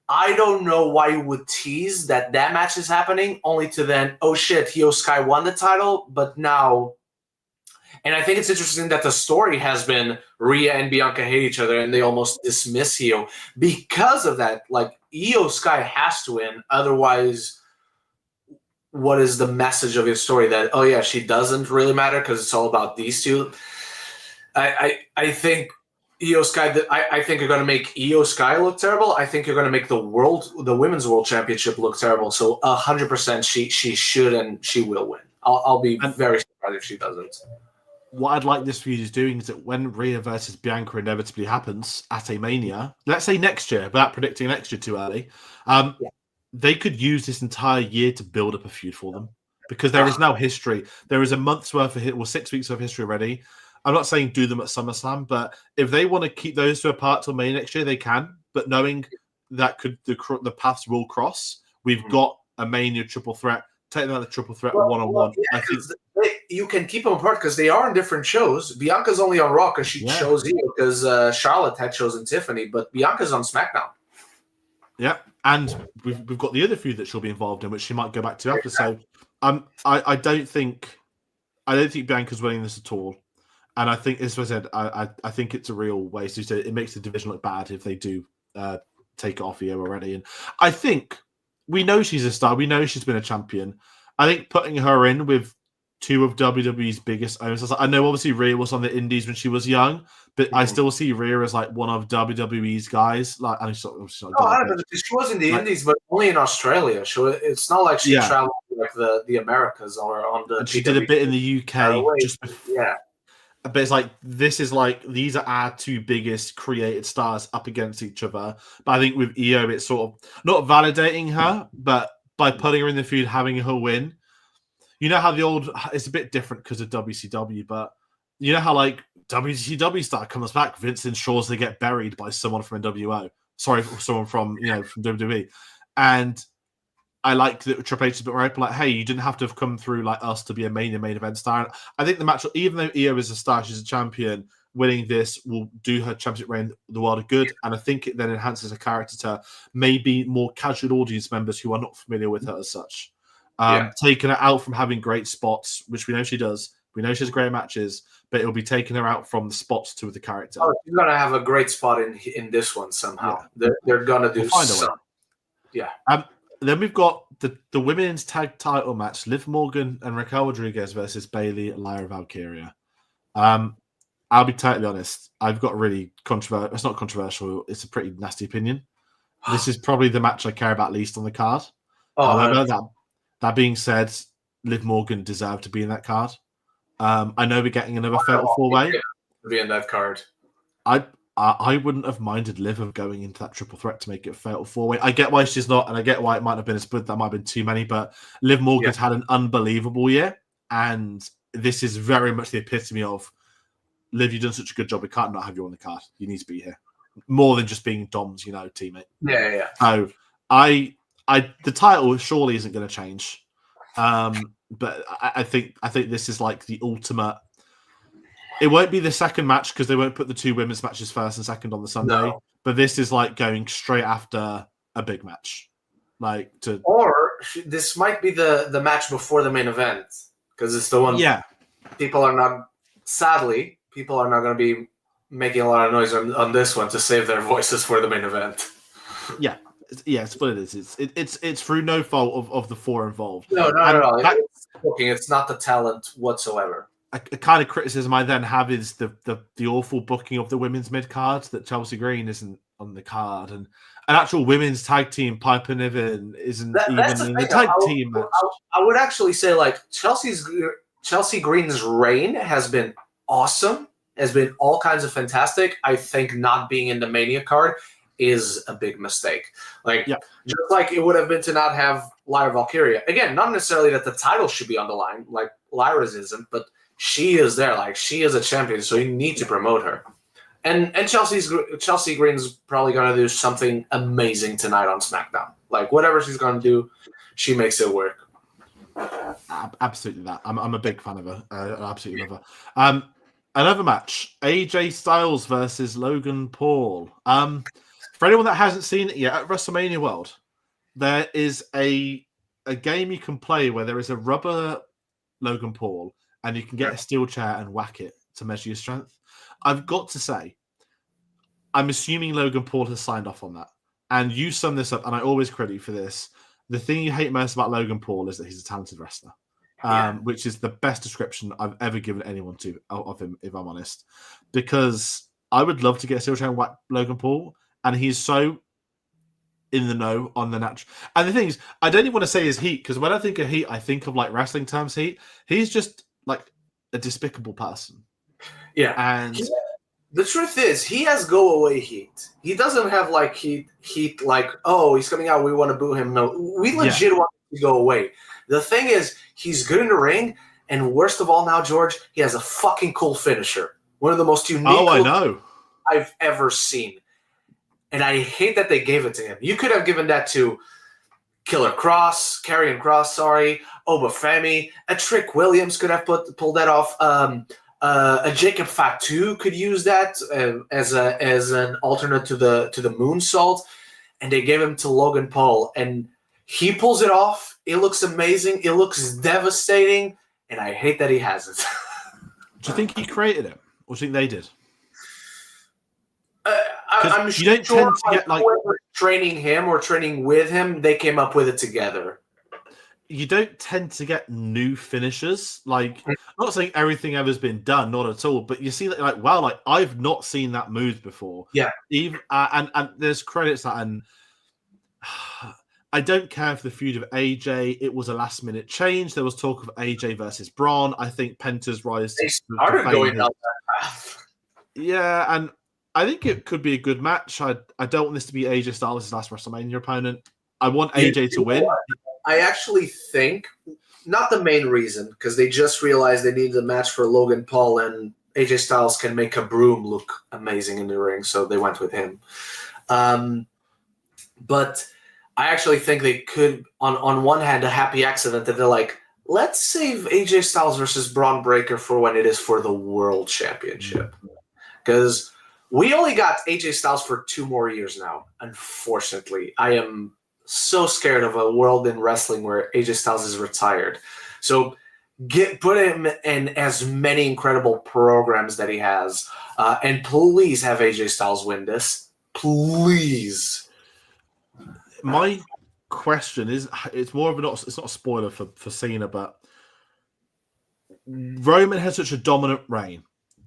I don't know why you would tease that match is happening, only to then, oh shit, Io Sky won the title, but now. And I think it's interesting that the story has been Rhea and Bianca hate each other, and they almost dismiss Io because of that. Like Io Sky has to win, otherwise. What is the message of your story? That, oh yeah, she doesn't really matter because it's all about these two. I think Io Sky. I think you're going to make Io Sky look terrible. I think you're going to make the women's world championship look terrible. So 100% she should and she will win. I'll be very surprised if she doesn't. What I'd like this feud is doing is that when Rhea versus Bianca inevitably happens at a Mania, let's say next year, without predicting next year too early, they could use this entire year to build up a feud for them because there is now history. There is a month's worth of 6 weeks of history already. I'm not saying do them at SummerSlam, but if they want to keep those two apart till May next year, they can. But knowing that the paths will cross, we've got a Mania triple threat. Take them out the triple threat one-on-one. Yeah, I think you can keep them apart because they are on different shows. Bianca's only on Raw because she chose Io because Charlotte had chosen Tiffany, but Bianca's on SmackDown. Yeah. And we've got the other feud that she'll be involved in, which she might go back to after. So, I don't think Bianca's winning this at all. And I think, as I said, I think it's a real waste. It makes the division look bad if they do take it off Io already. And I think we know she's a star. We know she's been a champion. I think putting her in with two of WWE's biggest owners. I know obviously Rhea was on the Indies when she was young, but I still see Rhea as like one of WWE's guys. Like, and she was in the Indies, but only in Australia. It's not like she traveled to like the Americas or on the. And she did a bit in the UK. But it's like these are our two biggest created stars up against each other. But I think with Io, it's sort of not validating her, but by putting her in the feud, having her win. You know how it's a bit different because of WCW, but you know how like WCW star comes back, Vince ensures they get buried by someone from NWO. Sorry, someone from from WWE. And I like that Triple H is a bit more open, like, hey, you didn't have to have come through like us to be a main event star. And I think the match, even though Io is a star, she's a champion, winning this will do her championship reign the world of good. And I think it then enhances her character to maybe more casual audience members who are not familiar with her as such. Taking her out from having great spots, which we know she does. We know she has great matches, but it'll be taking her out from the spots to the character. Oh, she's gonna have a great spot in this one somehow. Yeah. They're gonna do something. Yeah. Then we've got the women's tag title match: Liv Morgan and Raquel Rodriguez versus Bayley and Lyra Valkyria. I'll be totally honest. I've got really controversial. It's not controversial. It's a pretty nasty opinion. This is probably the match I care about least on the card. However, that being said, Liv Morgan deserved to be in that card. I know we're getting another fatal four-way. To be in that card. I wouldn't have minded Liv of going into that triple threat to make it a fatal four-way. I get why she's not, and I get why it might have been a split. That might have been too many, but Liv Morgan's had an unbelievable year, and this is very much the epitome of Liv, you've done such a good job. We can't not have you on the card. You need to be here. More than just being Dom's, teammate. Yeah. So the title surely isn't going to change. But I think this is like the ultimate. It won't be the second match because they won't put the two women's matches first and second on the Sunday. No. But this is like going straight after a big match. Or this might be the match before the main event because it's the one. Yeah. People are not going to be making a lot of noise on this one to save their voices for the main event. Yeah. It's what it is. It's through no fault of the four involved. No, not at all. It's not the talent whatsoever. A kind of criticism I then have is the awful booking of the women's mid card, that Chelsea Green isn't on the card, and an actual women's tag team, Piper Niven, isn't even in the tag team match. I would actually say like Chelsea Green's reign has been awesome, has been all kinds of fantastic. I think not being in the Mania card is a big mistake. Just like it would have been to not have Lyra Valkyria. Again, not necessarily that the title should be on the line, like Lyra's isn't, but she is there. Like, she is a champion, so you need to promote her. And Chelsea Green's probably going to do something amazing tonight on SmackDown. Like, whatever she's going to do, she makes it work. Absolutely that. I'm a big fan of her. I absolutely love her. Another match: AJ Styles versus Logan Paul. For anyone that hasn't seen it yet, at WrestleMania World, there is a game you can play where there is a rubber Logan Paul, and you can get a steel chair and whack it to measure your strength. I've got to say, I'm assuming Logan Paul has signed off on that. And you sum this up, and I always credit you for this. The thing you hate most about Logan Paul is that he's a talented wrestler, which is the best description I've ever given anyone of him, if I'm honest. Because I would love to get a steel chair and whack Logan Paul, and he's so in the know on the natural. And the thing is, I don't even want to say his heat, because when I think of heat, I think of like wrestling terms heat. He's just like a despicable person. Yeah. And the truth is, he has go away heat. He doesn't have like heat like, oh, he's coming out, we want to boo him. No, we legit want him to go away. The thing is, he's good in the ring, and worst of all now, George, he has a fucking cool finisher. One of the most unique I know. I've ever seen. And I hate that they gave it to him. You could have given that to Karrion Kross, Obafemi. A Trick Williams could have pulled that off. A Jacob Fatu could use that as an alternate to the moonsault. And they gave him to Logan Paul. And he pulls it off. It looks amazing. It looks devastating. And I hate that he has it. Do you think he created it? Or do you think they did? I'm you don't sure tend to get like whoever training him or training with him, they came up with it together. You don't tend to get new finishers. Like, I'm not saying everything ever's been done, not at all. But you see that, like, wow, like I've not seen that move before. Yeah. Even and there's credits that, and I don't care for the feud of AJ. It was a last minute change. There was talk of AJ versus Braun. I think Penta's rise. They started going down that path. Yeah, and I think it could be a good match. I don't want this to be AJ Styles' last WrestleMania opponent. I want AJ to win. I actually think, not the main reason, because they just realized they needed a match for Logan Paul, and AJ Styles can make a broom look amazing in the ring, so they went with him. But I actually think they could, on one hand, a happy accident that they're like, let's save AJ Styles versus Braun Breaker for when it is for the World Championship. Because we only got AJ Styles for 2 more years now, unfortunately. I am so scared of a world in wrestling where AJ Styles is retired. So put him in as many incredible programs that he has, and please have AJ Styles win this. Please. My question is, it's more of it's not a spoiler for Cena, but Roman had such a dominant reign,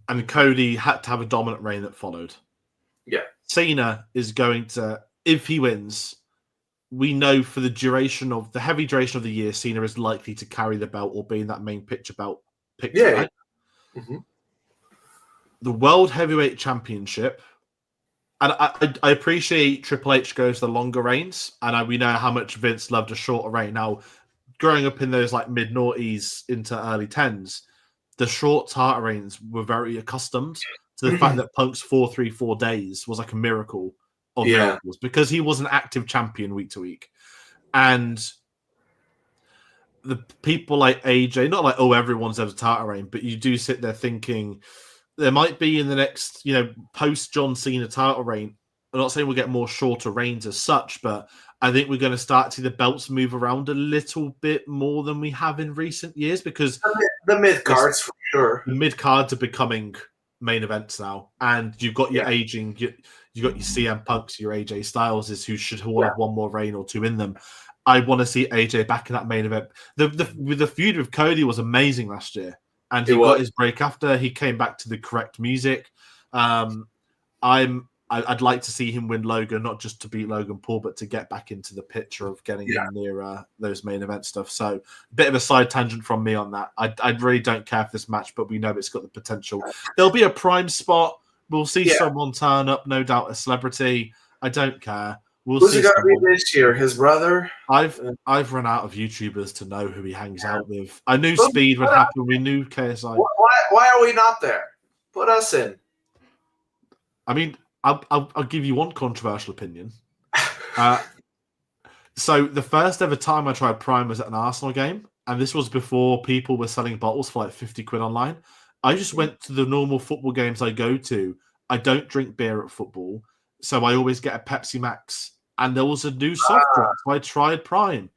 and Cody had to have a dominant reign that followed. Yeah. Cena is going to, if he wins, we know for the heavy duration of the year, Cena is likely to carry the belt or be in that main picture belt picture. Yeah. Right? Mm-hmm. The World Heavyweight Championship, and I appreciate Triple H goes the longer reigns, and we know how much Vince loved a shorter reign. Now, growing up in those like mid-noughties into early 10s, the short title reigns were very accustomed to the fact that Punk's 4-3-4 days was like a miracle of miracles, because he was an active champion week to week. And the people like AJ, not like, oh, everyone's ever title reign, but you do sit there thinking there might be in the next, post John Cena title reign. I'm not saying we'll get more shorter reigns as such, but I think we're going to start to see the belts move around a little bit more than we have in recent years, because the mid cards for sure. The mid cards are becoming main events now, and you've got your aging. You got your CM Punks, your AJ Styles, who should have one more reign or two in them. I want to see AJ back in that main event. The feud with Cody was amazing last year, and he got his break after he came back to the correct music. I'd like to see him win Logan, not just to beat Logan Paul, but to get back into the picture of getting him near those main event stuff. So, a bit of a side tangent from me on that. I really don't care for this match, but we know it's got the potential. There'll be a prime spot. We'll see someone turn up, no doubt a celebrity. I don't care. Who's it going to be this year? His brother? I've run out of YouTubers to know who he hangs out with. I knew Speed would happen. We knew KSI. Why are we not there? Put us in. I mean, I'll give you one controversial opinion. So the first ever time I tried Prime was at an Arsenal game, and this was before people were selling bottles for like 50 quid online. I just went to the normal football games I go to. I don't drink beer at football, so I always get a Pepsi Max. And there was a new soft drink, so I tried Prime.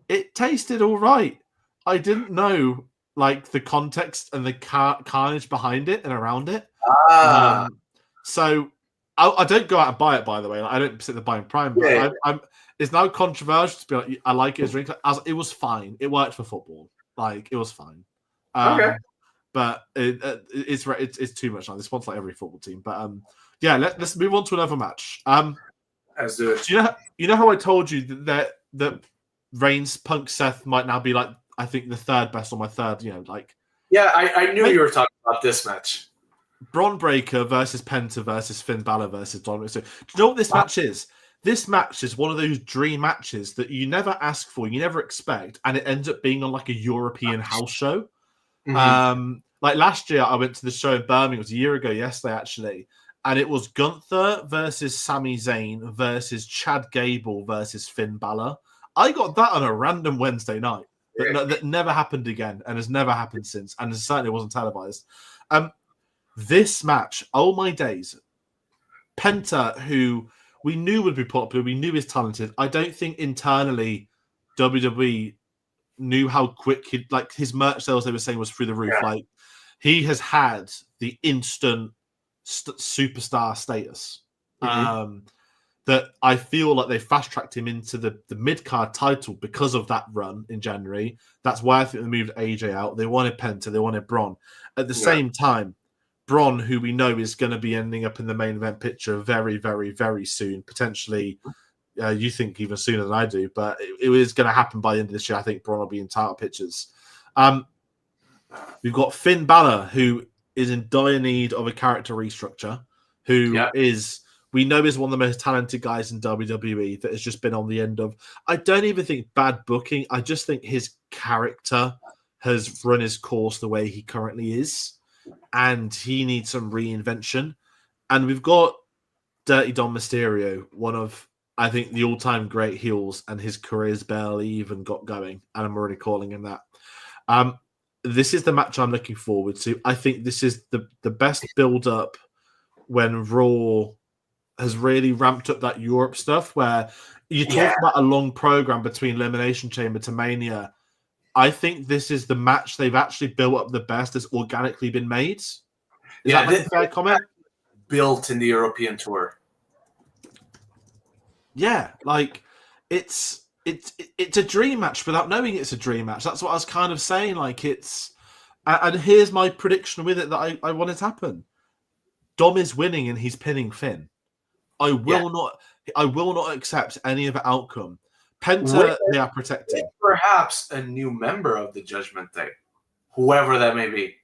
It tasted all right. I didn't know like the context and the carnage behind it and around it. So I don't go out and buy it, by the way. Like, I don't sit there buying Prime, but it's now controversial to be like, I like it as a drink. It was fine. It worked for football. Like, it was fine. Okay. But it's too much now. This one's like every football team. But let's move on to another match. Let's do it. Do you know how I told you that Reigns Punk Seth might now be like, I think, the third best or my third, Yeah, I knew you were talking about this match. Braun Breaker versus Penta versus Finn Balor versus Dominic. So, do you know what this match is? This match is one of those dream matches that you never ask for, you never expect, and it ends up being on like a European house show. Mm-hmm. Like last year, I went to the show in Birmingham. It was a year ago yesterday, actually, and it was Gunther versus Sami Zayn versus Chad Gable versus Finn Balor. I got that on a random Wednesday night that never happened again and has never happened since, and it certainly wasn't televised. This match, oh my days, Penta, who we knew would be popular, we knew is talented. I don't think internally WWE knew how quick his merch sales, they were saying, was through the roof. Yeah. Like, he has had the instant superstar status. Mm-hmm. That I feel like they fast-tracked him into the mid-card title because of that run in January. That's why I think they moved AJ out. They wanted Penta, they wanted Braun. At the same time, Braun, who we know is going to be ending up in the main event picture very, very, very soon, potentially, you think even sooner than I do, but it is going to happen by the end of this year. I think Braun will be in title pictures. We've got Finn Balor, who is in dire need of a character restructure, who we know is one of the most talented guys in WWE that has just been on the end of, I don't even think bad booking. I just think his character has run his course the way he currently is, and he needs some reinvention. And we've got Dirty Dom Mysterio, one of, I think, the all-time great heels, and his career's barely even got going, and I'm already calling him that. This is the match I'm looking forward to. I think this is the best build-up when Raw has really ramped up that Europe stuff, where you talk about a long program between Elimination Chamber to Mania. I think this is the match they've actually built up the best that's organically been made. Is that a fair comment? Built in the European tour. Yeah, like it's a dream match without knowing it's a dream match. That's what I was kind of saying. Like, it's, and here's my prediction with it that I want it to happen. Dom is winning and he's pinning Finn. I will not accept any other outcome. Penta, they are protecting. Perhaps a new member of the Judgment Day, whoever that may be.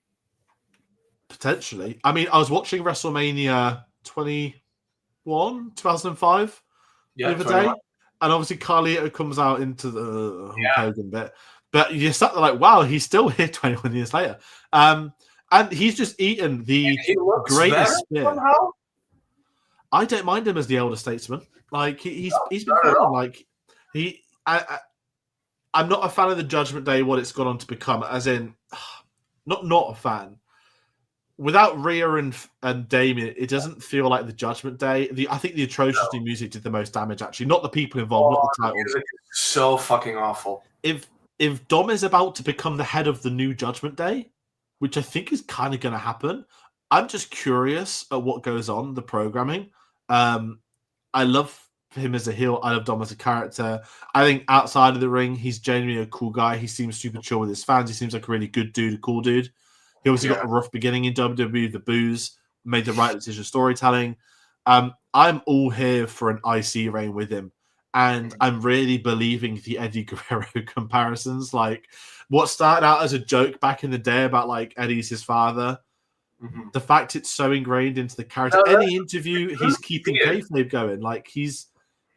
Potentially. I mean, I was watching WrestleMania 2005 the other day, and obviously Carlito comes out into the Hulk Hogan bit, but you sat there like, wow, he's still here 21 years later. And he's just eaten the greatest spear. Somehow? I don't mind him as the elder statesman. Like, he's been fine. Like, I'm not a fan of the Judgment Day, what it's gone on to become, as in, not a fan. Without Rhea and Damien, it doesn't feel like the Judgment Day. I think the atrocious new music did the most damage, actually. Not the people involved, not the titles. So fucking awful. If Dom is about to become the head of the new Judgment Day, which I think is kind of going to happen, I'm just curious at what goes on, the programming. I love him as a heel. I love Dom as a character. I think outside of the ring, he's genuinely a cool guy. He seems super chill with his fans. He seems like a really good dude, a cool dude. He obviously got a rough beginning in WWE, the booze, made the right decision storytelling. I'm all here for an IC reign with him. And I'm really believing the Eddie Guerrero comparisons. Like, what started out as a joke back in the day about, like, Eddie's his father, the fact it's so ingrained into the character. Any interview, he's keeping kayfabe going. Like, he's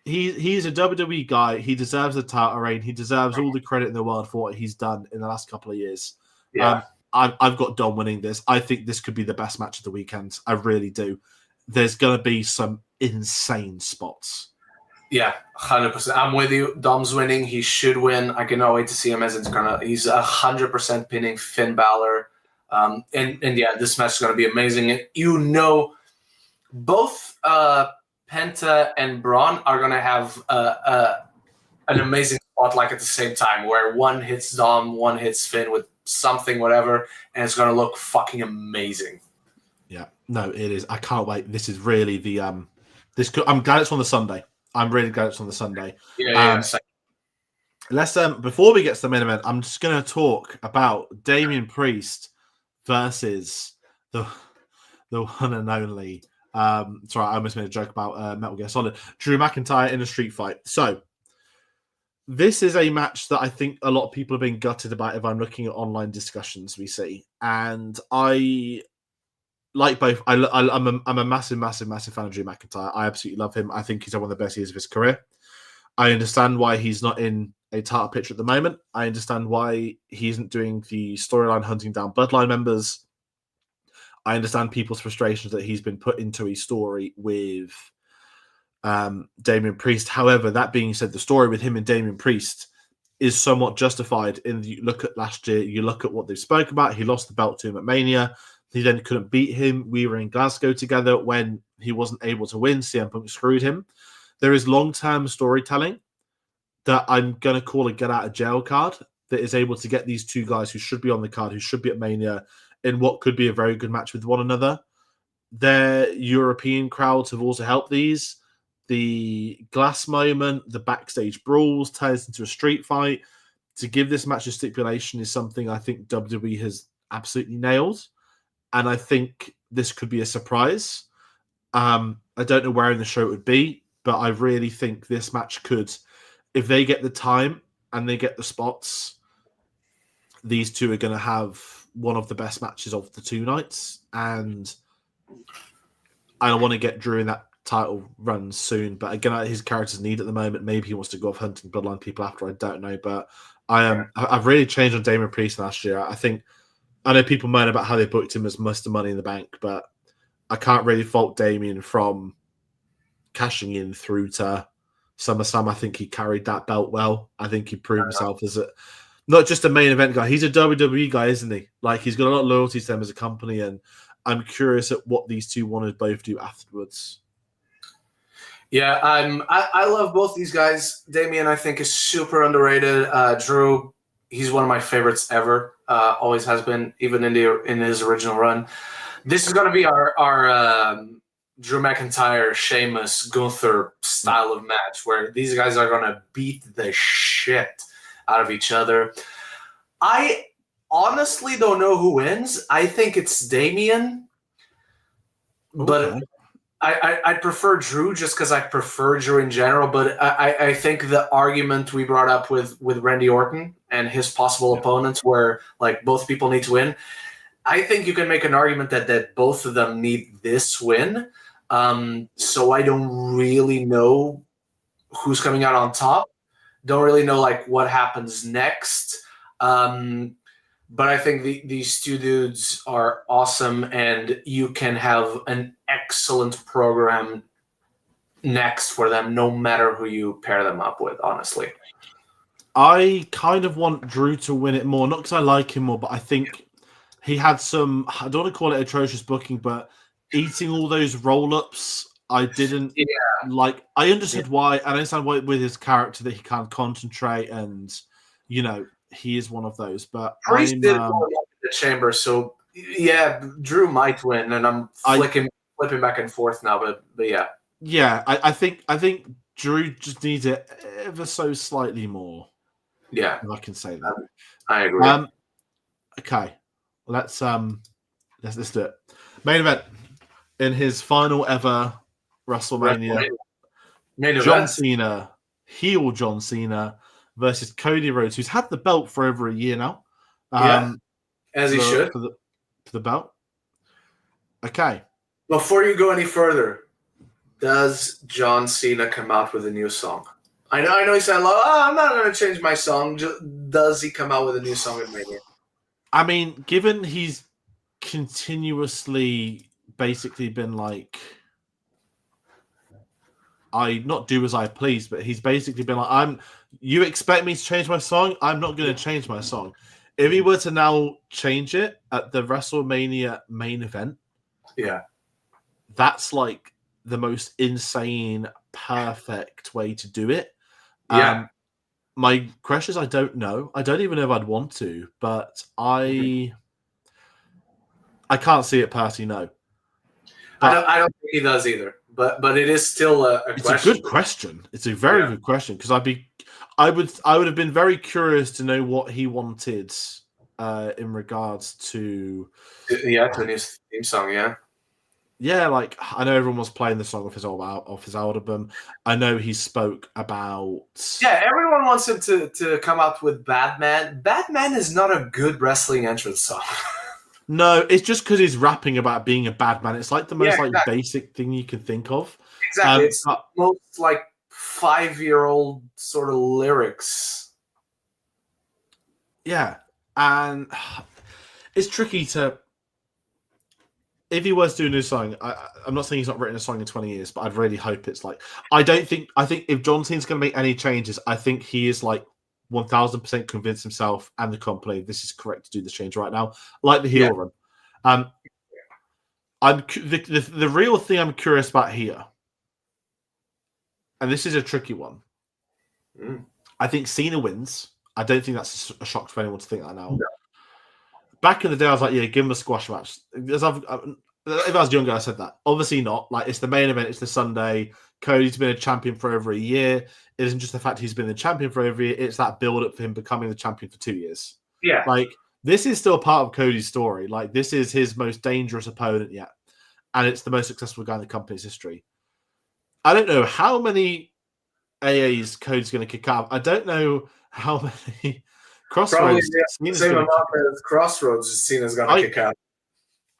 a WWE guy. He deserves a title reign. He deserves all the credit in the world for what he's done in the last couple of years. Yeah. I've got Dom winning this. I think this could be the best match of the weekend. I really do. There's going to be some insane spots. Yeah, 100%. I'm with you. Dom's winning. He should win. I cannot wait to see him as he's 100% pinning Finn Balor. And yeah, this match is gonna be amazing. You know, both Penta and Braun are gonna have an amazing spot like at the same time, where one hits Dom, one hits Finn with something, whatever, and it's gonna look fucking amazing. Yeah, no, it is. I can't wait. This is really the I'm glad it's on the Sunday. I'm really glad it's on the Sunday. Yeah. Let's before we get to the main event, I'm just going to talk about Damian Priest versus the one and only. Sorry, I almost made a joke about Metal Gear Solid. Drew McIntyre in a street fight. So this is a match that I think a lot of people have been gutted about. If I'm looking at online discussions we see, and I like both. I'm a massive fan of Drew McIntyre. I absolutely love him. I think he's had one of the best years of his career. I understand why he's not in a title picture at the moment. I understand why he isn't doing the storyline hunting down Bloodline members. I understand people's frustrations that he's been put into a story with Damian Priest. However, that being said, the story with him and Damian Priest is somewhat justified. You look at last year, you look at what they spoke about. He lost the belt to him at Mania. He then couldn't beat him. We were in Glasgow together when he wasn't able to win. CM Punk screwed him. There is long-term storytelling that I'm going to call a get-out-of-jail card that is able to get these two guys who should be on the card, who should be at Mania, in what could be a very good match with one another. Their European crowds have also helped these. The glass moment, the backstage brawls turns into a street fight. To give this match a stipulation is something I think WWE has absolutely nailed. And I think this could be a surprise. I don't know where in the show it would be, but I really think this match could, if they get the time and they get the spots, these two are going to have one of the best matches of the two nights. And I want to get Drew in that title run soon. But again, his character's need at the moment. Maybe he wants to go off hunting Bloodline people after. I don't know. But I've really changed on Damian Priest last year. I know people moan about how they booked him as Mr. Money in the Bank, but I can't really fault Damian from cashing in through to SummerSlam. I think he carried that belt well. I think he proved himself as not just a main event guy. He's a WWE guy, isn't he? Like, he's got a lot of loyalty to them as a company, and I'm curious at what these two want to both do afterwards. Yeah, I love both these guys. Damian, I think, is super underrated. Drew, he's one of my favorites ever. Always has been, even in his original run. This is going to be our Drew McIntyre, Sheamus, Gunther style of match, where these guys are going to beat the shit out of each other. I honestly don't know who wins. I think it's Damian, but I prefer Drew just because I prefer Drew in general. But I think the argument we brought up with Randy Orton and his possible opponents, where like both people need to win, I think you can make an argument that both of them need this win. So I don't really know who's coming out on top. Don't really know like what happens next. But I think these two dudes are awesome, and you can have an excellent program next for them, no matter who you pair them up with, honestly. I kind of want Drew to win it more, not because I like him more, but I think he had some, I don't want to call it atrocious booking, but eating all those roll-ups, I didn't like. I understood why. I understand why with his character that he can't concentrate, and, you know, he is one of those. But Priest did go up in the chamber, so yeah, Drew might win, and I'm flipping back and forth now, but yeah. Yeah, I think Drew just needs it ever so slightly more. Yeah, if I can say that. I agree. Okay, let's do it. Main event in his final ever WrestleMania. John Cena, heel John Cena versus Cody Rhodes, who's had the belt for over a year now. As he should for the belt. Okay. Before you go any further, does John Cena come out with a new song? I know he said, I'm not going to change my song. Does he come out with a new song in Mania? I mean, given he's continuously basically been like, I not do as I please, but he's basically been like, you expect me to change my song? I'm not going to change my song. If he were to now change it at the WrestleMania main event, that's like the most insane, perfect way to do it. My question is, I don't know. I don't even know if I'd want to, but I can't see it personally. No, but I don't think he does either. But it is still a it's question. a good question. It's a very good question because I would have been very curious to know what he wanted in regards to to his theme song. Yeah, like I know everyone was playing the song off his album. I know he spoke about. Yeah, everyone wants him to come out with Batman. Batman is not a good wrestling entrance song. No, it's just because he's rapping about being a bad man. It's like the most basic thing you can think of. Exactly, it's the most like 5-year-old sort of lyrics. Yeah, and it's tricky to. If he was doing a song, I'm not saying he's not written a song in 20 years, but I'd really hope it's like. I think if John Cena's going to make any changes, I think he is like 1000% convinced himself and the company this is correct to do this change right now, like the heel run. The real thing I'm curious about here, and this is a tricky one. I think Cena wins. I don't think that's a shock for anyone to think that now. No. Back in the day, I was like, yeah, give him a squash match. If I was younger, I said that. Obviously not. Like, it's the main event. It's the Sunday. Cody's been a champion for over a year. It isn't just the fact he's been the champion for over a year. It's that build-up for him becoming the champion for 2 years. Yeah. Like, this is still part of Cody's story. Like, this is his most dangerous opponent yet. And it's the most successful guy in the company's history. I don't know how many AAs Cody's going to kick out. I don't know how many... Crossroads. Probably the same amount as Crossroads Cena's going to kick out.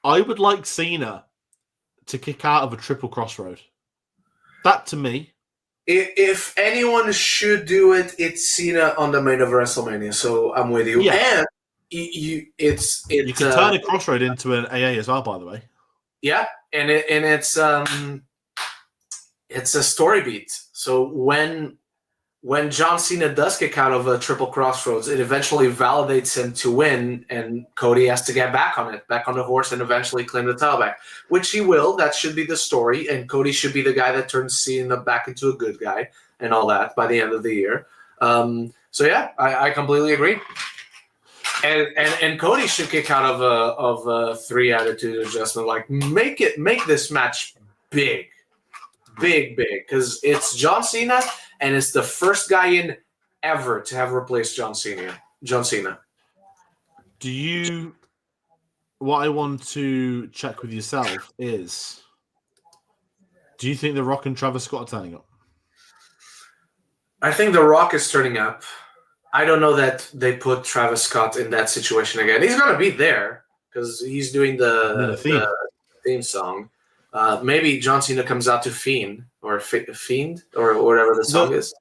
I would like Cena to kick out of a triple Crossroad. That to me. If anyone should do it, it's Cena on the main of WrestleMania. So I'm with you. Yeah. And you can turn a Crossroad into an AA as well, by the way. Yeah, and it's a story beat. So when John Cena does kick out of a triple Crossroads, it eventually validates him to win, and Cody has to get back on the horse, and eventually claim the title back, which he will. That should be the story, and Cody should be the guy that turns Cena back into a good guy and all that by the end of the year. So yeah, I completely agree. And Cody should kick out of a 3 attitude adjustment. Like make this match big, because it's John Cena. And it's the first guy in ever to have replaced John Cena. What I want to check with yourself is, do you think The Rock and Travis Scott are turning up? I think The Rock is turning up. I don't know that they put Travis Scott in that situation again. He's going to be there because he's doing the theme song. Maybe John Cena comes out to Fiend or whatever the song is.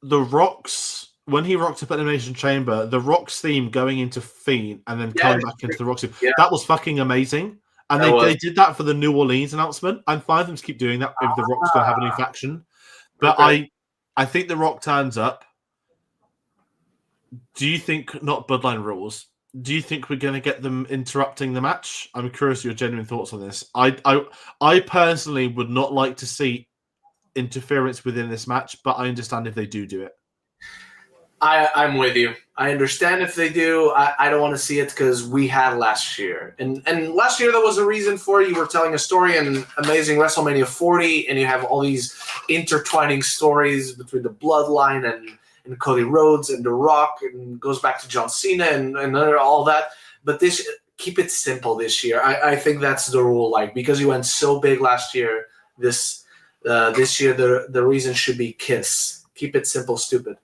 The Rock's, when he rocked up at Elimination Chamber, the Rock's theme going into Fiend and then coming back into the Rock's theme, that was fucking amazing. And they did that for the New Orleans announcement. I'm fine with them to keep doing that if the Rock's going to have a new faction. But I think the Rock turns up. Do you think, not Bloodline rules, do you think we're going to get them interrupting the match? I'm curious your genuine thoughts on this. I personally would not like to see interference within this match, but I understand if they do it. I'm with you. I understand if they do. I don't want to see it because we had last year. And last year there was a reason for it. You were telling a story in Amazing WrestleMania 40, and you have all these intertwining stories between the Bloodline and Cody Rhodes and The Rock, and goes back to John Cena and all that. But keep it simple this year. I think that's the rule. Like, because you went so big last year, this year the reason should be Kiss. Keep it simple, stupid.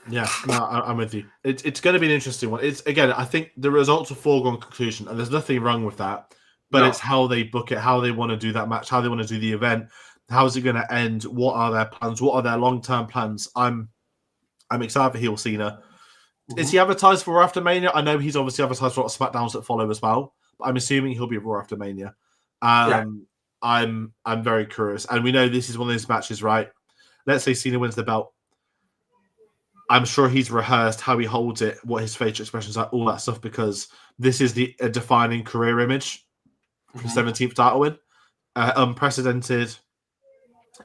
Yeah, no, I'm with you. It's going to be an interesting one. It's, again, I think the results are foregone conclusion, and there's nothing wrong with that. But it's how they book it, how they want to do that match, how they want to do the event. How is it going to end? What are their plans? What are their long-term plans? I'm excited for heel Cena. Mm-hmm. Is he advertised for Raw after Mania? I know he's obviously advertised for SmackDowns that follow as well. But I'm assuming he'll be Raw after Mania. I'm very curious, and we know this is one of those matches, right? Let's say Cena wins the belt. I'm sure he's rehearsed how he holds it, what his facial expressions are, all that stuff, because this is a defining career image for the 17th title win. Unprecedented.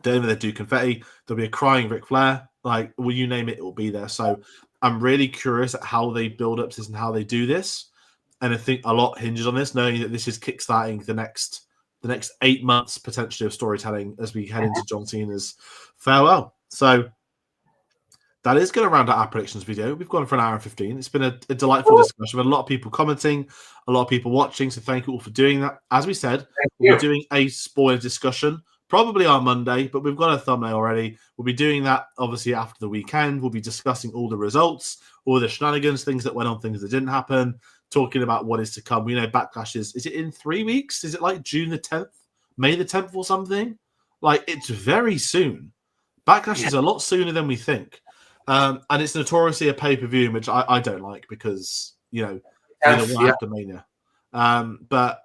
Don't know they do confetti. There'll be a crying Ric Flair. Like, will you name it? It will be there. So I'm really curious at how they build up this and how they do this. And I think a lot hinges on this, knowing that this is kickstarting the next 8 months potentially of storytelling as we head into John Cena's farewell. So that is going to round out our predictions video. We've gone for an hour and 15. It's been a delightful discussion. We've had a lot of people commenting, a lot of people watching. So thank you all for doing that. As we said, we're doing a spoiler discussion probably on Monday, but we've got a thumbnail already. We'll be doing that obviously after the weekend. We'll be discussing all the results, all the shenanigans, things that went on, things that didn't happen, talking about what is to come. We know Backlash is it in 3 weeks? Is it like June the 10th, May the 10th or something? Like, it's very soon. Backlash is a lot sooner than we think. And it's notoriously a pay-per-view, which I don't like because, after Mania. But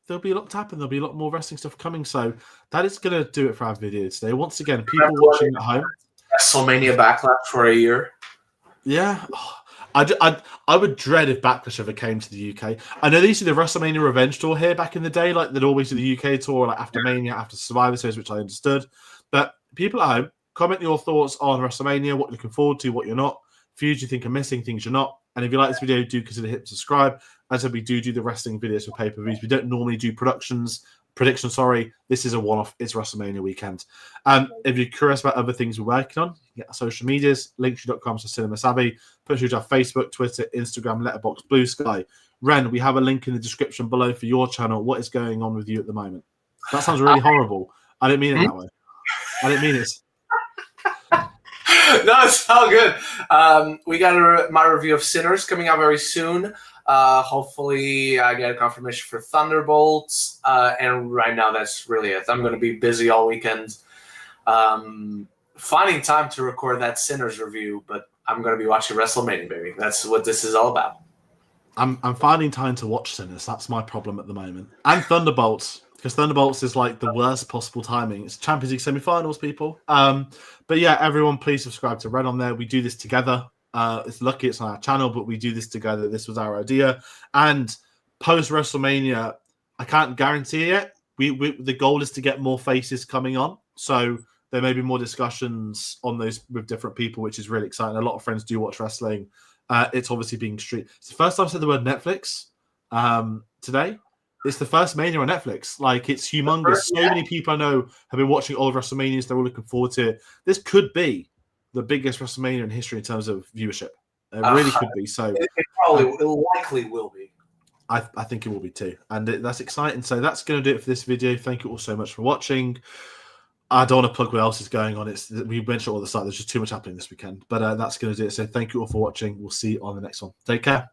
there'll be a lot to happen. There'll be a lot more wrestling stuff coming. So that is going to do it for our video today. Once again, people watching at home. WrestleMania Backlash for a year. Yeah. I would dread if Backlash ever came to the UK. I know they used to do the WrestleMania Revenge Tour here back in the day. Like, they'd always do the UK tour, like after Mania, after Survivor Series, which I understood. But people at home, comment your thoughts on WrestleMania, what you're looking forward to, what you're not, feuds you think are missing, things you're not. And if you like this video, do consider hitting subscribe. As I said, we do the wrestling videos for pay-per-views. We don't normally do predictions. This is a one-off. It's WrestleMania weekend. If you're curious about other things we're working on, you can get our social medias, linktree.com/CinemaSavvy. Put through to our Facebook, Twitter, Instagram, Letterboxd, Blue Sky. Ren, we have a link in the description below for your channel. What is going on with you at the moment? That sounds really horrible. I didn't mean it that way. I didn't mean it. No, it's all good. We got my review of Sinners coming out very soon. Hopefully I get a confirmation for Thunderbolts. And right now that's really it. I'm going to be busy all weekend finding time to record that Sinners review, but I'm going to be watching WrestleMania, baby. That's what this is all about. I'm finding time to watch Sinners. That's my problem at the moment. And Thunderbolts. Because Thunderbolts is like the worst possible timing. It's Champions League semi-finals, people. But yeah, everyone, please subscribe to Red on there. We do this together. It's lucky it's on our channel, but we do this together. This was our idea. And post WrestleMania, I can't guarantee it. The goal is to get more faces coming on. So there may be more discussions on those with different people, which is really exciting. A lot of friends do watch wrestling. It's obviously being streamed. It's the first time I've said the word Netflix today. It's the first Mania on Netflix. Like, it's humongous. So many people I know have been watching all of WrestleManias. They're all looking forward to it. This could be the biggest WrestleMania in history in terms of viewership. It really could be. So it likely will be. I think it will be too. And that's exciting. So that's going to do it for this video. Thank you all so much for watching. I don't want to plug what else is going on. We mentioned all the side. There's just too much happening this weekend. But that's going to do it. So thank you all for watching. We'll see you on the next one. Take care.